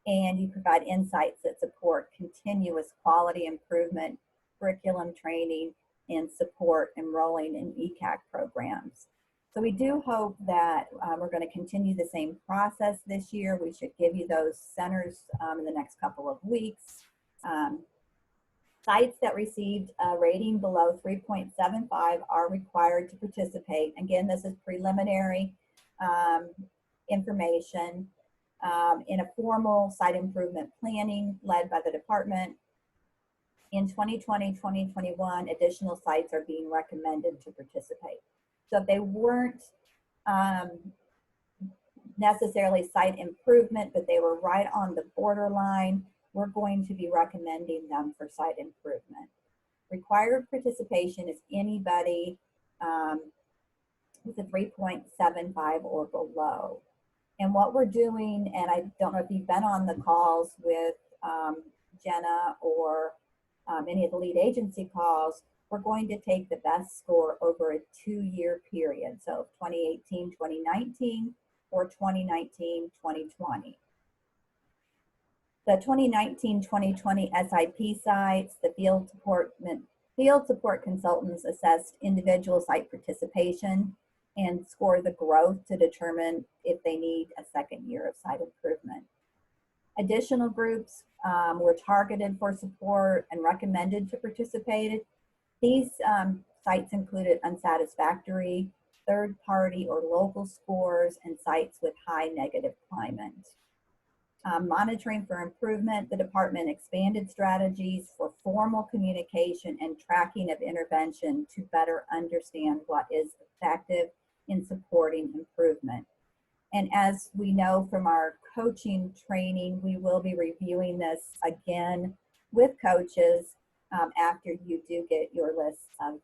And you provide insights that support continuous quality improvement, curriculum training, and support enrolling in ECAC programs. So we do hope that we're going to continue the same process this year. We should give you those centers in the next couple of weeks. Sites that received a rating below 3.75 are required to participate. Again, this is preliminary information in a formal site improvement planning led by the department. In 2020-2021, additional sites are being recommended to participate. So if they weren't necessarily site improvement, but they were right on the borderline, we're going to be recommending them for site improvement. Required participation is anybody with a 3.75 or below. And what we're doing, and I don't know if you've been on the calls with Jenna or any of the lead agency calls, we're going to take the best score over a 2-year period. So 2018-2019 or 2019-2020. The 2019-2020 SIP sites, the field support consultants assessed individual site participation and score the growth to determine if they need a second year of site improvement. Additional groups were targeted for support and recommended to participate. These sites included unsatisfactory, third-party or local scores and sites with high negative climate. Monitoring for improvement, the department expanded strategies for formal communication and tracking of intervention to better understand what is effective in supporting improvement. And as we know from our coaching training, we will be reviewing this again with coaches after you do get your list of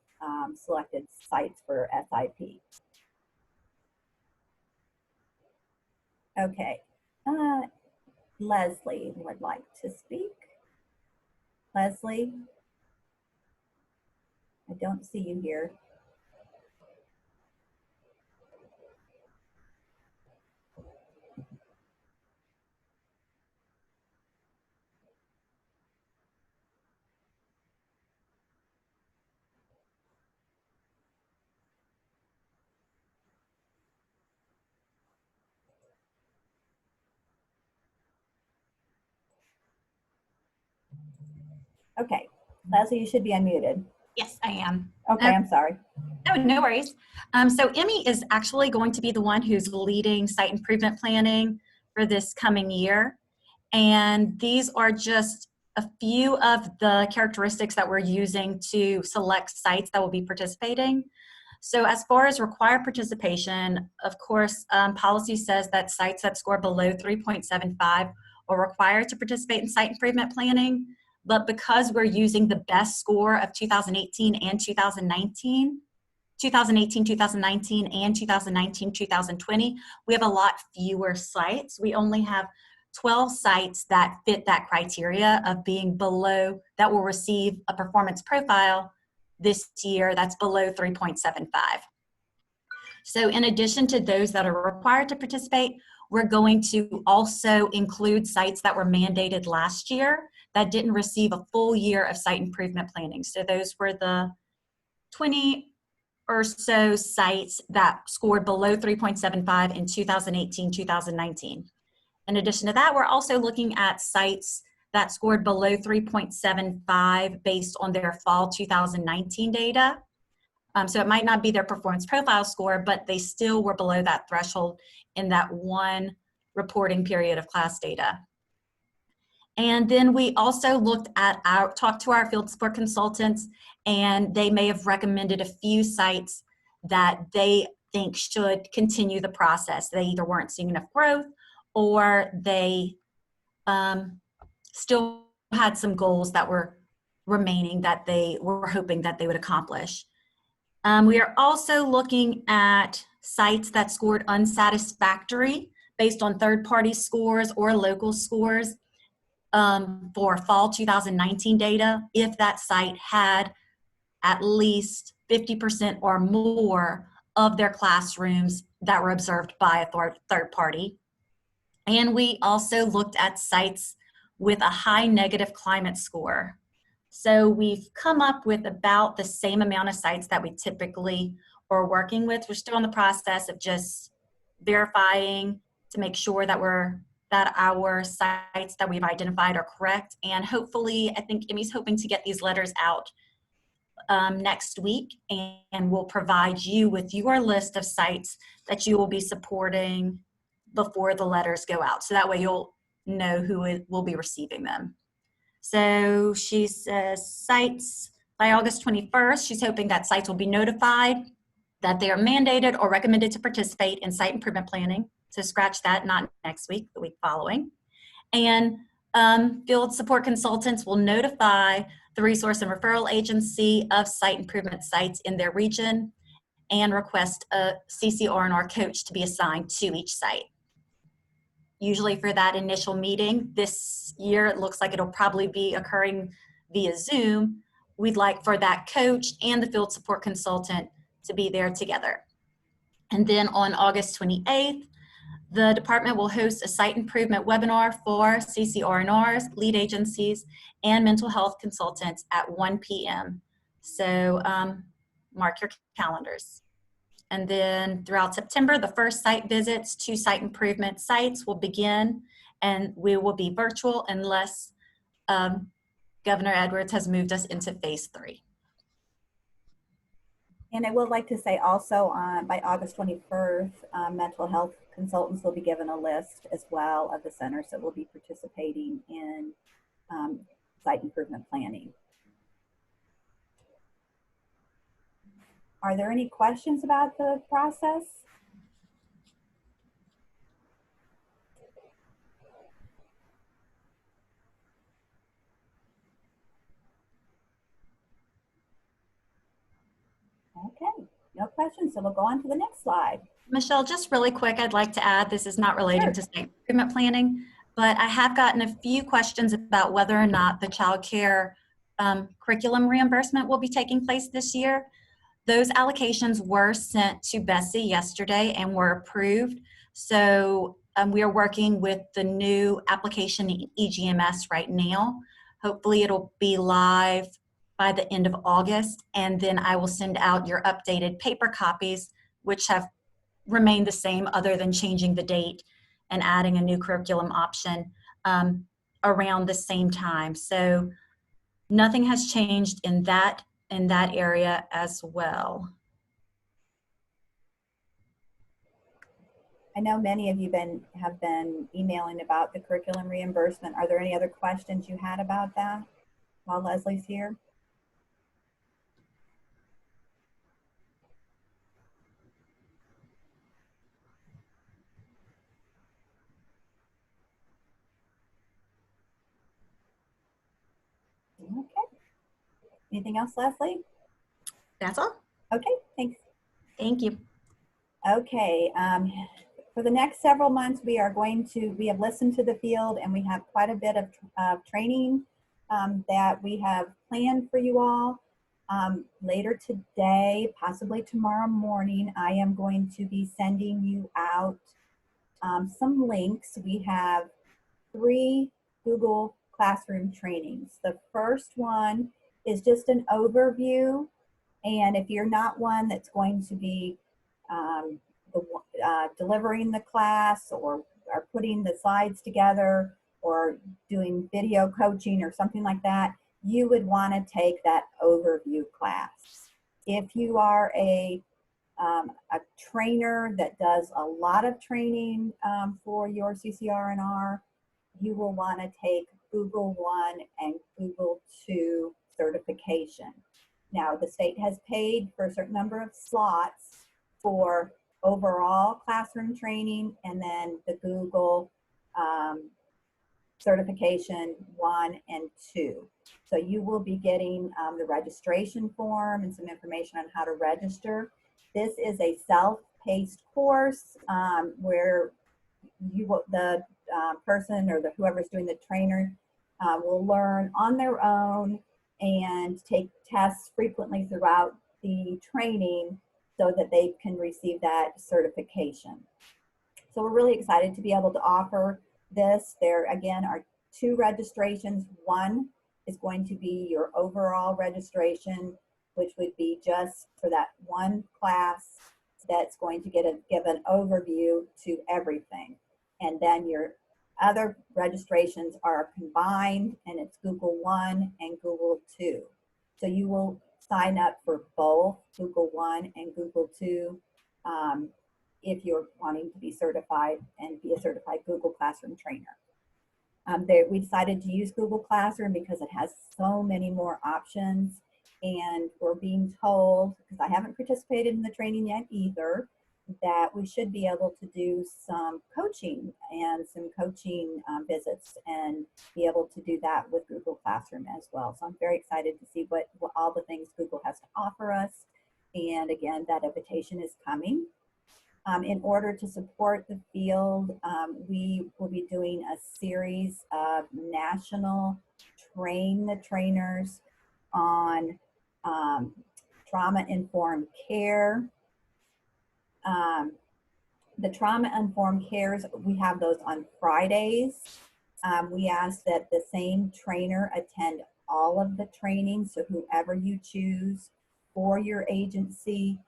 selected sites for SIP. Okay, Leslie would like to speak. Leslie, I don't see you here. Okay, Leslie, you should be unmuted. Yes, I am. Okay, I'm sorry. No, no worries. So Emmy is actually going to be the one who's leading site improvement planning for this coming year. And these are just a few of the characteristics that we're using to select sites that will be participating. So as far as required participation, of course, policy says that sites that score below 3.75 are required to participate in site improvement planning. But because we're using the best score of 2018 and 2019, 2018, 2019, and 2019, 2020, we have a lot fewer sites. We only have 12 sites that fit that criteria of being below, that will receive a performance profile this year that's below 3.75. So in addition to those that are required to participate, we're going to also include sites that were mandated last year that didn't receive a full year of site improvement planning. So those were the 20 or so sites that scored below 3.75 in 2018, 2019. In addition to that, we're also looking at sites that scored below 3.75 based on their fall 2019 data. So it might not be their performance profile score, but they still were below that threshold in that one reporting period of class data. And then we also talked to our field support consultants, and they may have recommended a few sites that they think should continue the process. They either weren't seeing enough growth, or they still had some goals that were remaining that they were hoping that they would accomplish. We are also looking at sites that scored unsatisfactory based on third-party scores or local scores for fall 2019 data, if that site had at least 50% or more of their classrooms that were observed by a third party. And we also looked at sites with a high negative climate score. So we've come up with about the same amount of sites that we typically are working with. We're still in the process of just verifying to make sure that our sites that we've identified are correct. And hopefully, I think Emmy's hoping to get these letters out next week, and we'll provide you with your list of sites that you will be supporting before the letters go out. So that way you'll know who will be receiving them. So she says sites by August 21st, she's hoping that sites will be notified that they are mandated or recommended to participate in site improvement planning. So scratch that, not next week, the week following. And field support consultants will notify the resource and referral agency of site improvement sites in their region and request a CCR&R coach to be assigned to each site. Usually for that initial meeting, this year it looks like it'll probably be occurring via Zoom. We'd like for that coach and the field support consultant to be there together. And then on August 28th, the department will host a site improvement webinar for CCR&Rs, lead agencies, and mental health consultants at 1 p.m. So mark your calendars. And then throughout September, the first site visits to site improvement sites will begin, and we will be virtual unless Governor Edwards has moved us into phase 3. And I would like to say also by August 21st, mental health consultants will be given a list as well of the centers that will be participating in site improvement planning. Are there any questions about the process? No questions, so we'll go on to the next slide. Michelle, just really quick, I'd like to add, this is not relating to state recruitment planning, but I have gotten a few questions about whether or not the child care curriculum reimbursement will be taking place this year. Those allocations were sent to Bessie yesterday and were approved. So we are working with the new application in EGMS right now. Hopefully it'll be live by the end of August, and then I will send out your updated paper copies, which have remained the same other than changing the date and adding a new curriculum option around the same time. So nothing has changed in that area as well. I know many of you have been emailing about the curriculum reimbursement. Are there any other questions you had about that while Leslie's here? Okay. Anything else, Leslie? That's all. Okay, thanks. Thank you. Okay, for the next several months, we have listened to the field, and we have quite a bit of training that we have planned for you all. Later today, possibly tomorrow morning, I am going to be sending you out some links. We have 3 Google Classroom trainings. The first one is just an overview, and if you're not one that's going to be delivering the class or putting the slides together or doing video coaching or something like that, you would want to take that overview class. If you are a trainer that does a lot of training for your CCR&R, you will want to take Google 1 and Google 2 certification. Now, the state has paid for a certain number of slots for overall classroom training and then the Google certification 1 and 2. So you will be getting the registration form and some information on how to register. This is a self-paced course where the person or whoever's doing the trainer will learn on their own and take tests frequently throughout the training so that they can receive that certification. So we're really excited to be able to offer this. There again are 2 registrations. One is going to be your overall registration, which would be just for that one class that's going to give an overview to everything. And then your other registrations are combined, and it's Google 1 and Google 2. So you will sign up for both Google 1 and Google 2 if you're wanting to be certified and be a certified Google Classroom trainer. We decided to use Google Classroom because it has so many more options, and we're being told, because I haven't participated in the training yet either, that we should be able to do some coaching and some coaching visits and be able to do that with Google Classroom as well. So I'm very excited to see what all the things Google has to offer us. And again, that invitation is coming. In order to support the field, we will be doing a series of national train the trainers on trauma-informed care. The trauma-informed cares, we have those on Fridays. We ask that the same trainer attend all of the trainings, so whoever you choose for your agency,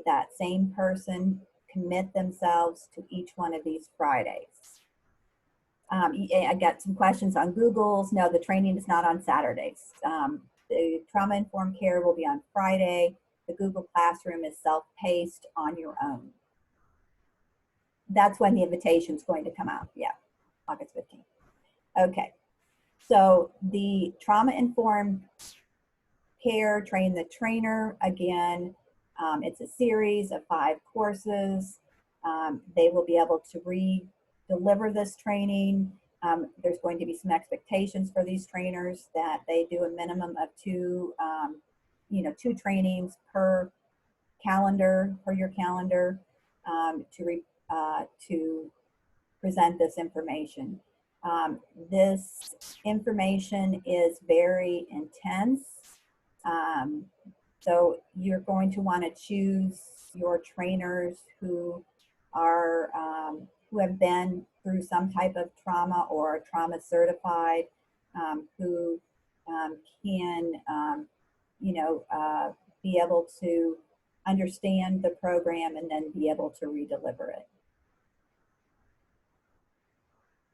that same person commit themselves to each one of these Fridays. I got some questions on Google's. No, the training is not on Saturdays. The trauma-informed care will be on Friday. The Google Classroom is self-paced on your own. That's when the invitation is going to come out. Yeah, August 15th. Okay, so the trauma-informed care, train the trainer, again, it's a series of 5 courses. They will be able to deliver this training. There's going to be some expectations for these trainers that they do a minimum of 2 trainings per calendar, for your calendar, to present this information. This information is very intense. So you're going to want to choose your trainers who are who have been through some type of trauma or are trauma certified, who can be able to understand the program and then be able to redeliver it.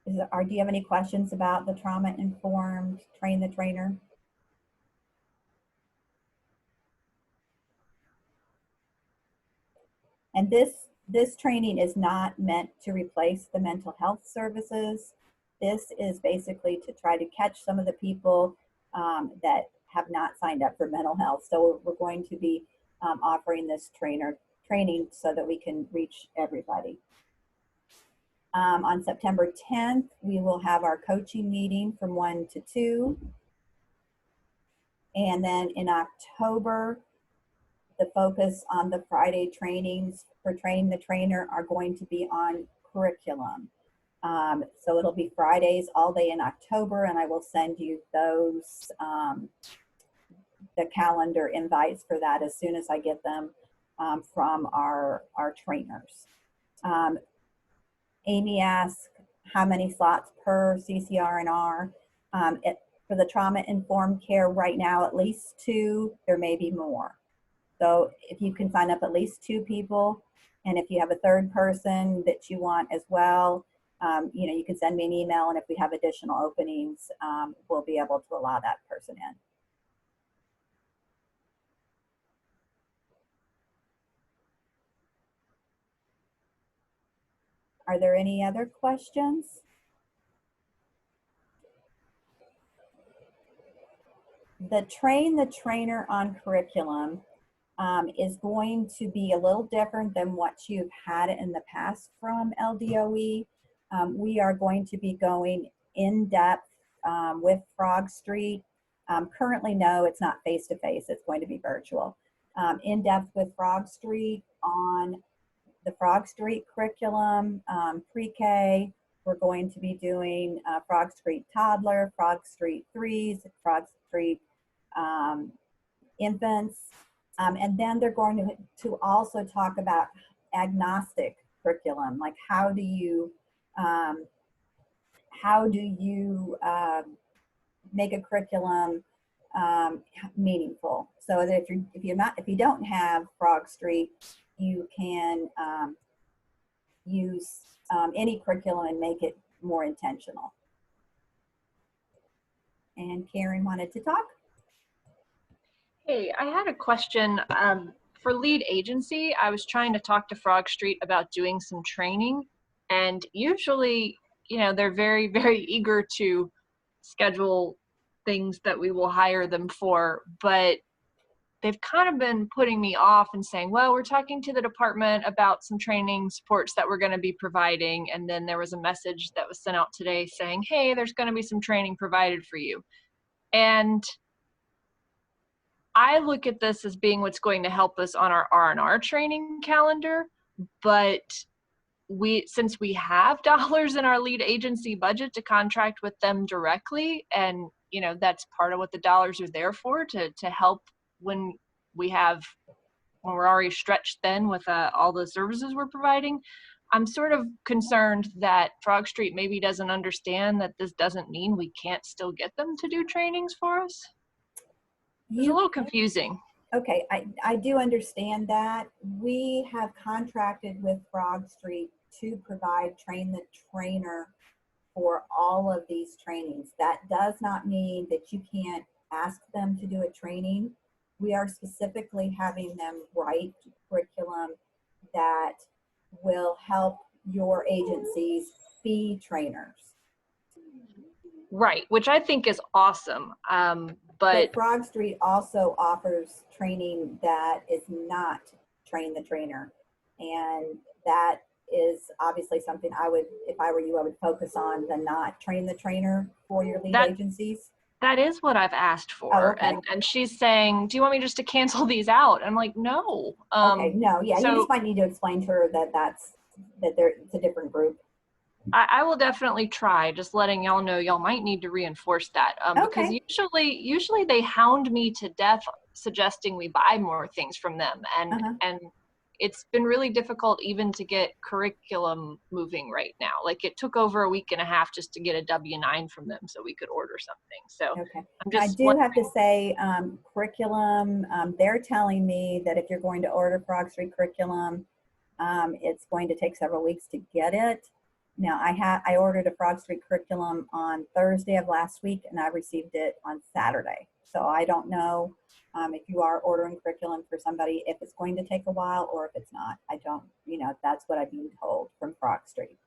Do you have any questions about the trauma-informed train the trainer? And this training is not meant to replace the mental health services. This is basically to try to catch some of the people that have not signed up for mental health. So we're going to be offering this training so that we can reach everybody. On September 10th, we will have our coaching meeting from 1 to 2. And then in October, the focus on the Friday trainings for Train the Trainer are going to be on curriculum. So it'll be Fridays all day in October, and I will send you those, the calendar invites for that as soon as I get them from our trainers. Amy asked how many slots per CCR&R. For the trauma-informed care right now, at least 2, there may be more. So if you can sign up at least 2 people, and if you have a third person that you want as well, you can send me an email, and if we have additional openings, we'll be able to allow that person in. Are there any other questions? The Train the Trainer on curriculum is going to be a little different than what you've had in the past from LDOE. We are going to be going in depth with Frog Street. Currently, no, it's not face-to-face, it's going to be virtual. In depth with Frog Street on the Frog Street curriculum, pre-K. We're going to be doing Frog Street Toddler, Frog Street Threes, Frog Street Infants. And then they're going to also talk about agnostic curriculum, like how do you make a curriculum meaningful? So that if you don't have Frog Street, you can use any curriculum and make it more intentional. And Karen wanted to talk. Hey, I had a question. For lead agency, I was trying to talk to Frog Street about doing some training, and usually, they're very, very eager to schedule things that we will hire them for, but they've kind of been putting me off and saying, well, we're talking to the department about some training supports that we're going to be providing, and then there was a message that was sent out today saying, hey, there's going to be some training provided for you. And I look at this as being what's going to help us on our R&R training calendar, but since we have dollars in our lead agency budget to contract with them directly, and that's part of what the dollars are there for, to help when we're already stretched thin with all the services we're providing. I'm sort of concerned that Frog Street maybe doesn't understand that this doesn't mean we can't still get them to do trainings for us. It's a little confusing. Okay, I do understand that. We have contracted with Frog Street to provide Train the Trainer for all of these trainings. That does not mean that you can't ask them to do a training. We are specifically having them write curriculum that will help your agencies be trainers. Right, which I think is awesome. But Frog Street also offers training that is not Train the Trainer. And that is obviously something if I were you, I would focus on the not Train the Trainer for your lead agencies. That is what I've asked Oh, for. okay. And she's saying, do you want me just to cancel these out? I'm like, no. Okay, no, yeah, you So just might need to explain to her that it's a different group. I will definitely try, just letting y'all know y'all might need to reinforce that. Because Okay. usually they hound me to death suggesting we buy more things from them. And it's been really difficult even to get curriculum moving right now. Like it took over a week and a half just to get a W-9 from them so we could order something. So Okay. I'm I just do have to say, curriculum, they're telling me that if you're going to order Frog Street curriculum, it's going to take several weeks to get it. Now, I ordered a Frog Street curriculum on Thursday of last week, and I received it on Saturday. So I don't know if you are ordering curriculum for somebody, if it's going to take a while or if it's not. I don't, that's what I've been told from Frog Street.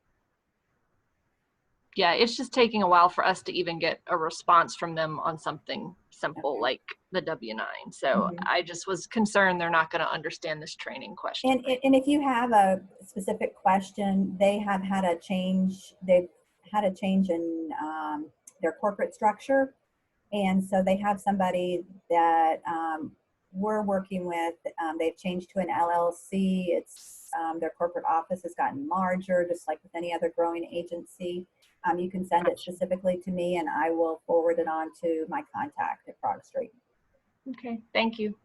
yeah, it's just taking a while for us to even get a response from them on something simple Okay. like the W-9. So I just was concerned they're not going to understand this training question. And if you have a specific question, they have had a change. They've had a change in their corporate structure, and so they have somebody that we're working with. They've changed to an LLC. It's their corporate office has gotten larger, just like with any other growing agency. You can send it specifically to me, and I will forward it on to my contact at Frog Street. Okay, thank you.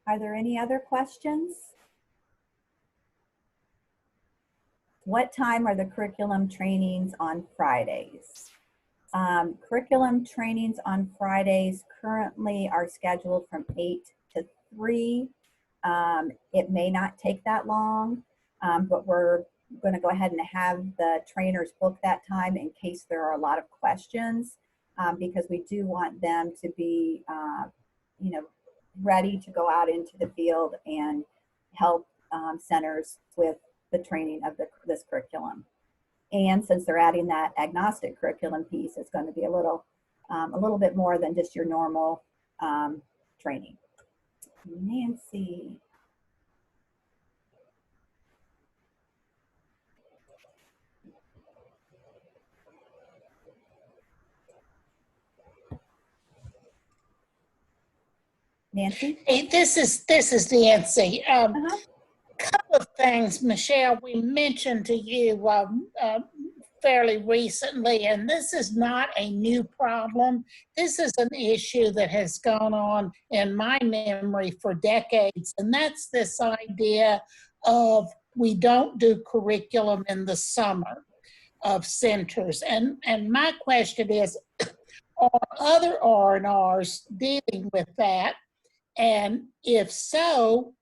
Are there any other questions? What time are the curriculum trainings on Fridays? Curriculum trainings on Fridays currently are scheduled from 8 to 3. It may not take that long, but we're going to go ahead and have the trainers book that time in case there are a lot of questions, because we do want them to be, ready to go out into the field and help centers with the training of this curriculum. And since they're adding that agnostic curriculum piece, it's going to be a little bit more than just your normal training. Nancy. Nancy? Hey, this is Nancy. Couple of things, Michelle, we mentioned to you fairly recently, and this is not a new problem. This is an issue that has gone on in my memory for decades, and that's this idea of we don't do curriculum in the summer of centers. And my question is, are other R&Rs dealing with that? And if so,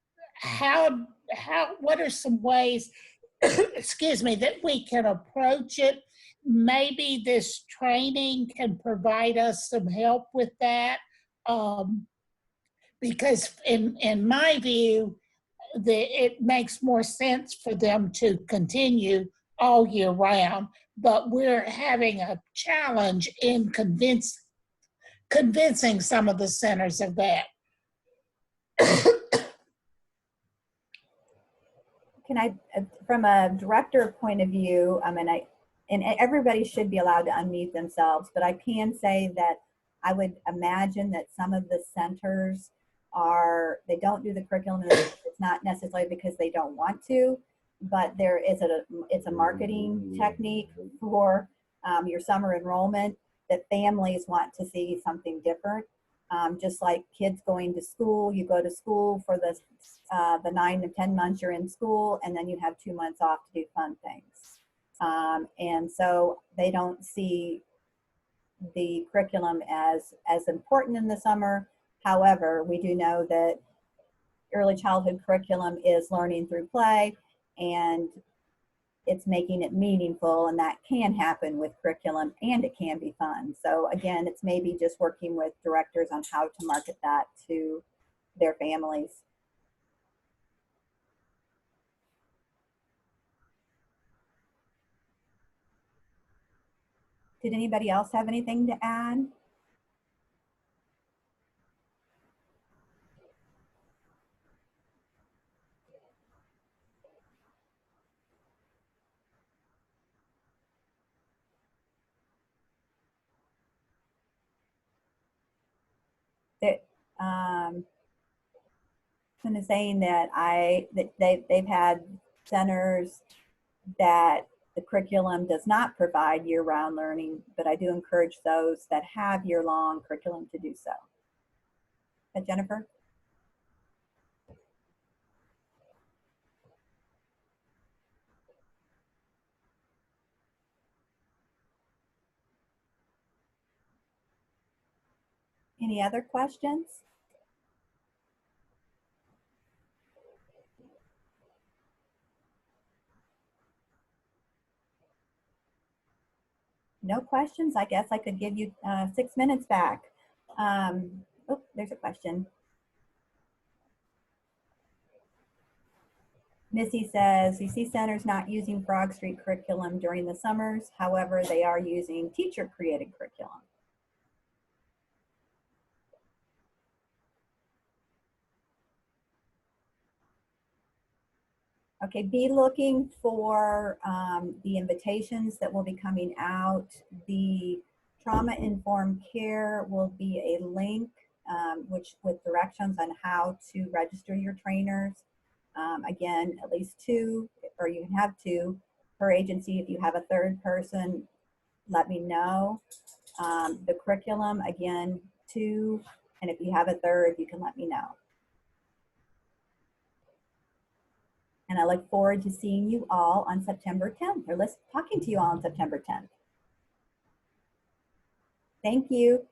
what are some ways, excuse me, that we can approach it? Maybe this training can provide us some help with that. Because in my view, it makes more sense for them to continue all year round, but we're having a challenge in convincing some of the centers of that. Can I, from a director point of view, and everybody should be allowed to unmute themselves, but I can say that I would imagine that some of the centers they don't do the curriculum. It's not necessarily because they don't want to, but it's a marketing technique for your summer enrollment that families want to see something different. Just like kids going to school, you go to school for the 9 to 10 months you're in school, and then you have 2 months off to do fun things. And so they don't see the curriculum as important in the summer. However, we do know that early childhood curriculum is learning through play, and it's making it meaningful, and that can happen with curriculum, and it can be fun. So again, it's maybe just working with directors on how to market that to their families. Did anybody else have anything to add? kind of saying that they've had centers that the curriculum does not provide year-round learning, but I do encourage those that have year-long curriculum to do so. Jennifer? Any other questions? No questions? I guess I could give you 6 minutes back. Oh, there's a question. Missy says, you see centers not using Frog Street curriculum during the summers. However, they are using teacher-created curriculum. Okay, be looking for the invitations that will be coming out. The trauma-informed care will be a link which with directions on how to register your trainers. Again, at least 2, or you can have 2 per agency. If you have a third person, let me know. The curriculum, again, 2, and if you have a third, you can let me know. And I look forward to seeing you all on September 10th, or talking to you all on September 10th. Thank you.